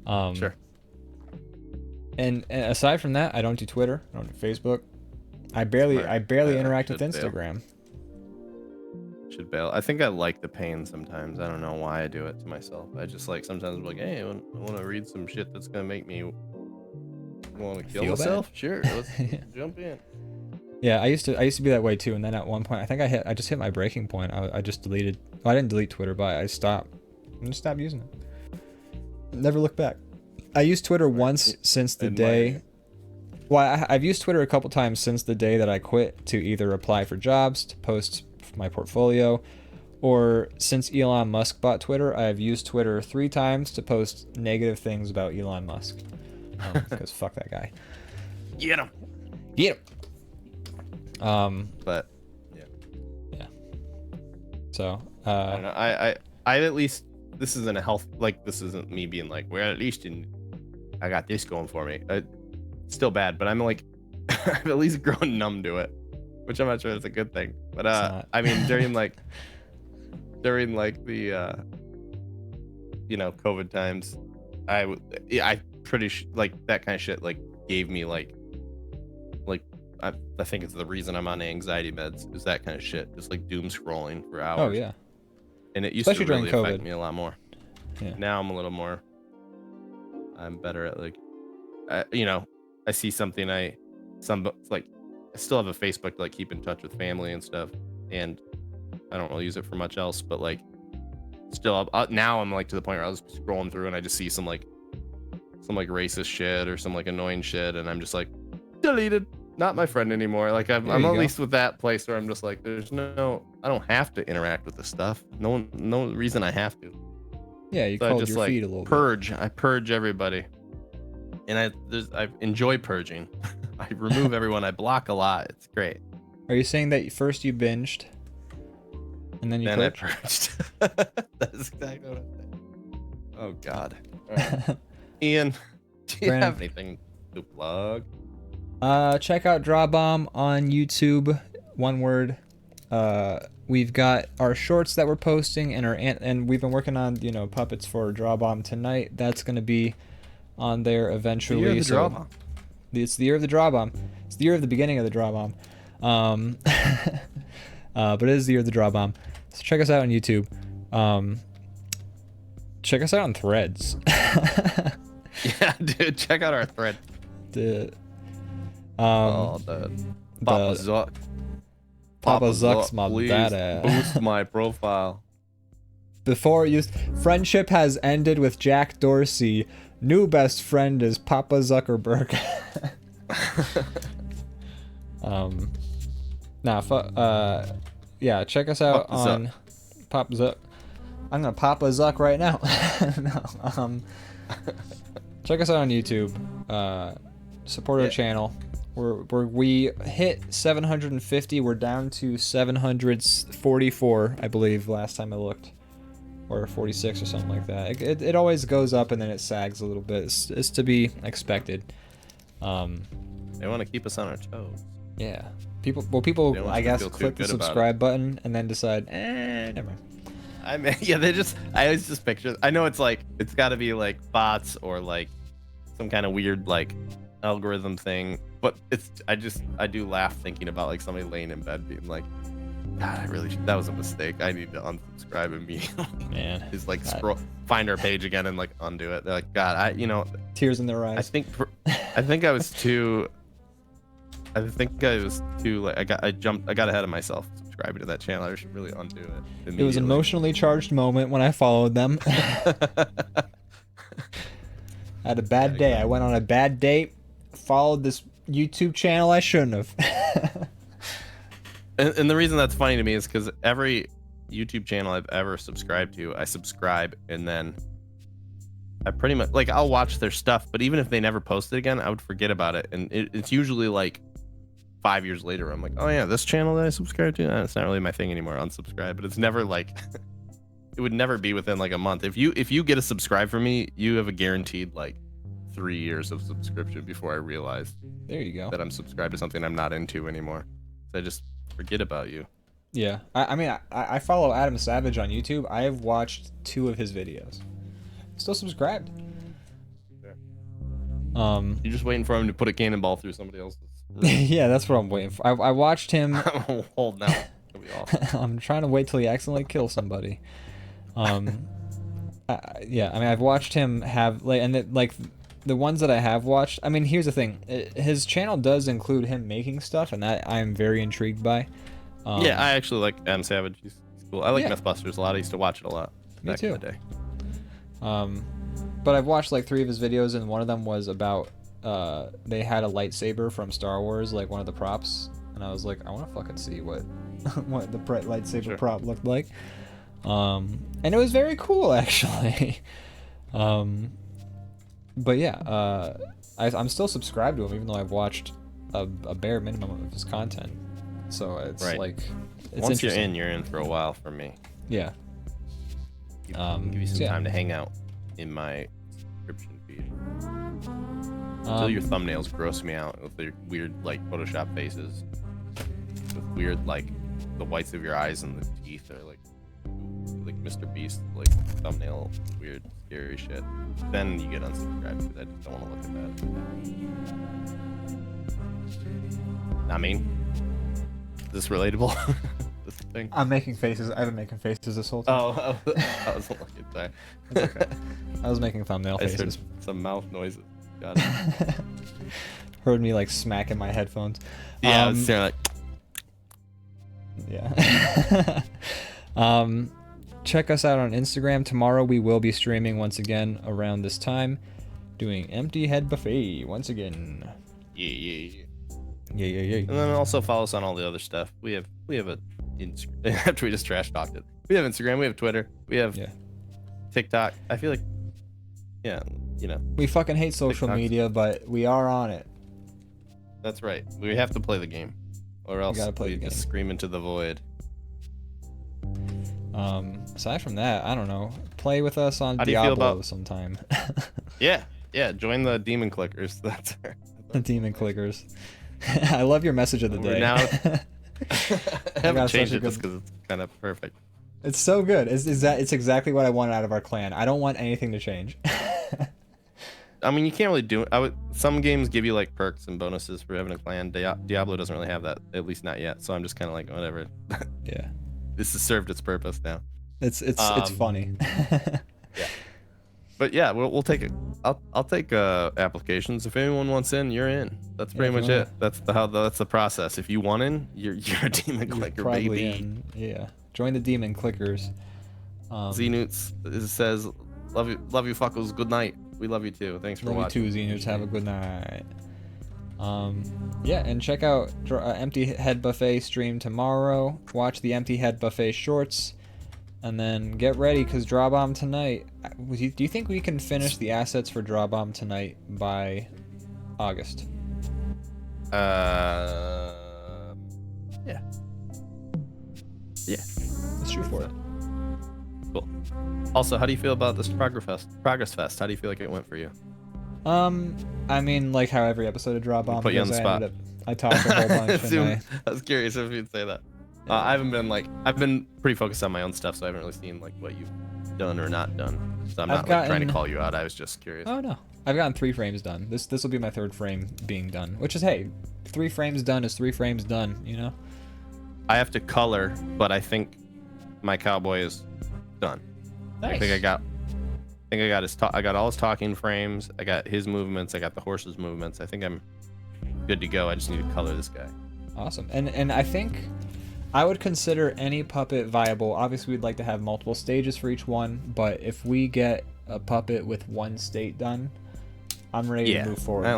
Sure. And aside from that, I don't do Twitter. I don't do Facebook. I barely interact with Instagram. Should bail. I think I like the pain sometimes. I don't know why I do it to myself. I just like sometimes I'm like, hey, I want to read some shit that's gonna make me want to kill Feel myself. bad? Sure, let's jump in. Yeah, I used to be that way too, and then at one point, I think I just hit my breaking point. I just deleted. Well, I didn't delete Twitter, but I just stopped using it. Never looked back. I used Twitter once since the day. Well, I've used Twitter a couple times since the day that I quit to either apply for jobs, to post my portfolio, or since Elon Musk bought Twitter, I've used Twitter 3 times to post negative things about Elon Musk. Because fuck that guy. Get him. Get him. But yeah. So I don't know. I at least this isn't a health, like this isn't me being like, well, at least I got this going for me. It's still bad, but I'm like I've at least grown numb to it, which I'm not sure is a good thing. But I mean during the COVID times, I pretty like that kind of shit like gave me like I think it's the reason I'm on anxiety meds is that kind of shit, just like doom scrolling for hours. Oh yeah. And it used Especially to really during affect COVID. me a lot more. Yeah. Now I'm better at like, I see something I still have a Facebook to like keep in touch with family and stuff, and I don't really use it for much else. But like, still, now I'm like to the point where I was scrolling through and I just see some racist shit or some like annoying shit, and I'm just like, deleted, not my friend anymore. Like I'm at least with that place where I'm just like, I don't have to interact with this stuff. No reason I have to. Yeah, you So called I just your like feed a little purge. I purge everybody, and I enjoy purging. I remove everyone. I block a lot. It's great. bit. Are you saying that first you binged, and then you Then I purged? purged. That's exactly what I'm saying. Oh God. All right. Ian, do you Brandon. have anything to plug? Check out DrawBomb on YouTube. One word. We've got our shorts that we're posting, and we've been working on puppets for DrawBomb Tonight. That's gonna be on there eventually. The year of the Draw Bomb. It's the year of the DrawBomb. It's the year of the beginning of the DrawBomb. But it is the year of the DrawBomb. So check us out on YouTube. Check us out on Threads. Yeah, dude, check out our thread. The The Papa Zuck. Papa Zuck's my please badass. boost my profile. Before it used, friendship has ended with Jack Dorsey. New best friend is Papa Zuckerberg. Yeah, check us out Papa on Papa Zuck. I'm gonna Papa Zuck right now. No, check us out on YouTube. Support our channel. We hit 750. We're down to 744, I believe, last time I looked, or 46 or something like that. It always goes up and then it sags a little bit. It's to be expected. They want to keep us on our toes. Yeah. People They don't want I you to guess feel too click the good about subscribe button and then decide, never mind. I mean, yeah, I always just picture. I know it's got to be like bots or like some kind of weird like algorithm thing, but I do laugh thinking about like somebody laying in bed being like, God, I really that was a mistake. I need to unsubscribe immediately. Man, just like find our page again and like undo it. They're like, God, tears in their eyes. I think I was too like I got ahead of myself subscribing to that channel. I should really undo it. It was an emotionally charged moment when I followed them. I had a bad day. I went on a bad date, followed this YouTube channel I shouldn't have. And the reason that's funny to me is because every YouTube channel I've ever subscribed to, I subscribe and then I pretty much like I'll watch their stuff, but even if they never post it again, I would forget about it. And it's usually like 5 years later, I'm like, oh yeah, this channel that I subscribed to, it's not really my thing anymore. Unsubscribe, but it's never like it would never be within like a month. If you get a subscribe from me, you have a guaranteed like 3 years of subscription before I realize there you go that I'm subscribed to something I'm not into anymore. So I just forget about you. Yeah, I mean, I follow Adam Savage on YouTube. I have watched 2 of his videos. Still subscribed. Yeah. You're just waiting for him to put a cannonball through somebody else's. Yeah, that's what I'm waiting for. I watched him. Hold now. It'll be awful. I'm trying to wait till he accidentally kills somebody. Yeah, I mean, I've watched him have like the ones that I have watched. I mean, here's the thing: his channel does include him making stuff, and that I'm very intrigued by. Yeah, I actually like Adam Savage. He's cool. I like Mythbusters a lot. I used to watch it a lot back in the day. But I've watched like 3 of his videos, and one of them was about they had a lightsaber from Star Wars, like one of the props, and I was like, I want to fucking see what what the lightsaber prop looked like. And it was very cool, actually. But yeah, I'm still subscribed to him, even though I've watched a bare minimum of his content. So it's like, it's once you're in for a while for me. Yeah. Give you some time to hang out in my subscription feed. Until your thumbnails gross me out with their weird like Photoshop faces, with weird like the whites of your eyes and the teeth are like Mr. Beast like thumbnail, weird scary shit. Then you get unsubscribed because I just don't want to look at that. I mean, is this relatable? This thing? I'm making faces. I've been making faces this whole time. Oh, I was looking. Sorry. It's okay. I was making thumbnail faces. Heard some mouth noises. Got it. Heard me like smacking my headphones. Yeah, I was staring like. Yeah. Check us out on Instagram. Tomorrow we will be streaming once again around this time, doing Empty Head Buffet once again. Yeah. Yeah. And then also follow us on all the other stuff. We have a after we just trash talked it. We have Instagram, we have Twitter, we have TikTok. I feel like we fucking hate social media, but we are on it. That's right. We have to play the game, or else we just scream into the void. Aside from that, I don't know. Play with us on Diablo sometime. Yeah. Join the demon clickers. That's the demon clickers. I love your message of the day. Now I haven't changed it just because it's kind of perfect. It's so good. It's exactly what I wanted out of our clan. I don't want anything to change. I mean, you can't really do it. Some games give you like perks and bonuses for having a clan. Diablo doesn't really have that, at least not yet. So I'm just kind of like, whatever. Yeah. This has served its purpose now. It's funny. Yeah. But yeah, we'll take it. I'll take applications. If anyone wants in, you're in. That's pretty much it. That's the process. If you want in, you're a demon clicker, baby. In. Yeah. Join the demon clickers. Xenoots says, love you fuckos. Good night. We love you too. Thanks for watching. Love you too, Xenoots. Have a good night. Yeah, and check out Empty Head Buffet stream tomorrow. Watch the Empty Head Buffet shorts. And then get ready, because DrawBomb Tonight. Do you think we can finish the assets for DrawBomb Tonight by August? Yeah. Let's shoot for it. Cool. Also, how do you feel about this ProgressFest? How do you feel like it went for you? I mean, like how every episode of DrawBomb put you on the spot. I talked a whole bunch. I was curious if you'd say that. I've been pretty focused on my own stuff, so I haven't really seen like what you've done or not done. So I'm not trying to call you out. I was just curious. Oh no, I've gotten 3 frames done. This will be my 3rd frame being done, which is, hey, 3 frames done is 3 frames done, you know? I have to color, but I think my cowboy is done. Nice. I think I got I got all his talking frames. I got his movements. I got the horse's movements. I think I'm good to go. I just need to color this guy. Awesome. And I think I would consider any puppet viable. Obviously, we'd like to have multiple stages for each one, but if we get a puppet with 1 state done, I'm ready to move forward. I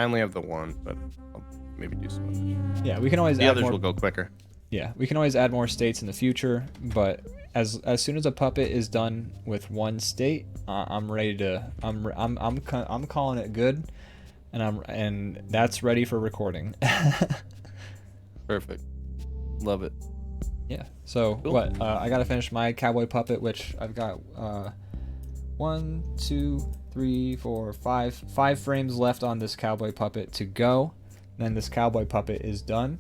only have the one, but I'll maybe do some others. Yeah, we can always the add others more. will go quicker. Yeah, we can always add more states in the future, but as soon as a puppet is done with 1 state, I'm ready to. I'm calling it good, and that's ready for recording. Perfect. Love it. Yeah. So Cool. what? I gotta finish my cowboy puppet, which I've got 1, 2, 3, 4, 5 frames left on this cowboy puppet to go. Then this cowboy puppet is done.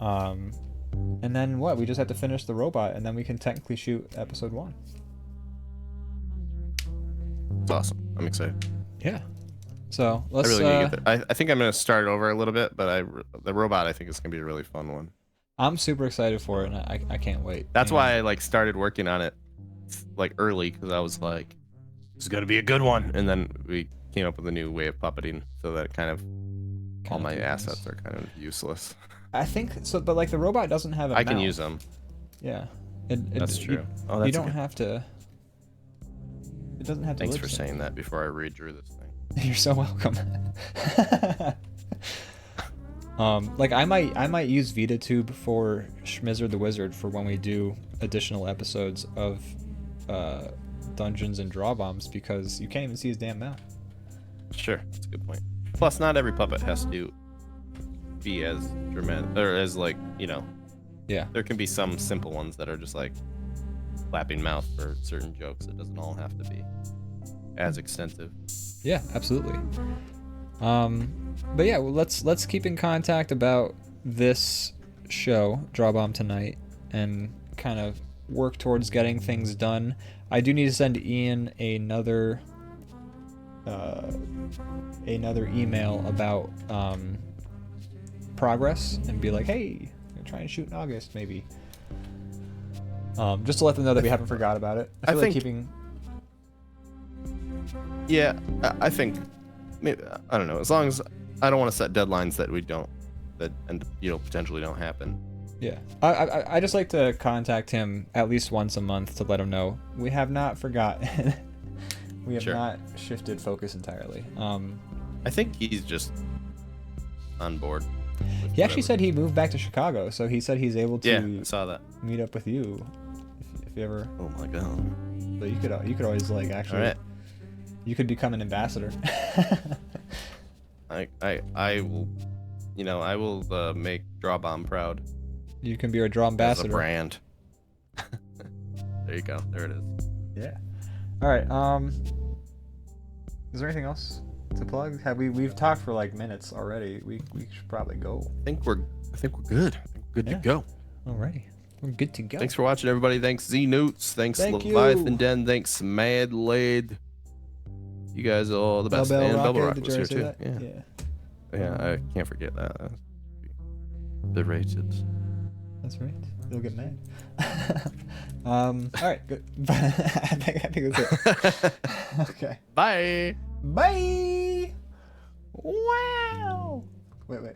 And then what? We just have to finish the robot, and then we can technically shoot episode 1. It's awesome. I'm excited. Yeah. So let's. I really need to get there. I think I'm gonna start over a little bit, but the robot I think is gonna be a really fun one. I'm super excited for it, and I can't wait. That's why I started working on it early, because I was like, this is gonna be a good one, and then we came up with a new way of puppeting, so that all my assets are kind of useless. I think so, but the robot doesn't have a I can mouth. use them. Yeah. That's true. You don't have to. It doesn't have to. Thanks for saying that before I redrew this thing. You're so welcome. I might use VitaTube for Schmizzard the Wizard for when we do additional episodes of Dungeons and Draw Bombs, because you can't even see his damn mouth. Sure, that's a good point. Plus, not every puppet has to be as dramatic, or as Yeah. There can be some simple ones that are just flapping mouth for certain jokes. It doesn't all have to be as extensive. Yeah, absolutely. But yeah, well, let's keep in contact about this show, DrawBomb Tonight, and kind of work towards getting things done. I do need to send Ian another email about progress, and be like, hey, I'm trying to shoot in August, maybe. Just to let them know that we haven't forgot about it. I feel like keeping. Yeah, I think maybe, I don't know. As long as I don't want to set deadlines that potentially don't happen. Yeah, I just like to contact him at least once a month to let him know we have not forgotten. We have not shifted focus entirely. I think he's just on board. He actually said he moved back to Chicago, so he said he's able to I saw that. meet up with you if you ever. Oh my god. So you could always actually. All right. You could become an ambassador. I will, I will make DrawBomb proud. You can be our draw ambassador. As a brand. There you go. There it is. Yeah. All right. Is there anything else to plug? We've talked for minutes already. We should probably go. I think we're good. Good to go. Alrighty. We're good to go. Thanks for watching, everybody. Thanks Z-Newts. Thanks Leviathan Den. Thanks Mad Lade. You guys are all the best. And Bubble Rock was here too. Yeah, I can't forget that. The rated. That's right. They'll get mad. All right. Good. I think that's it. Okay. Bye. Bye. Wow. Wait.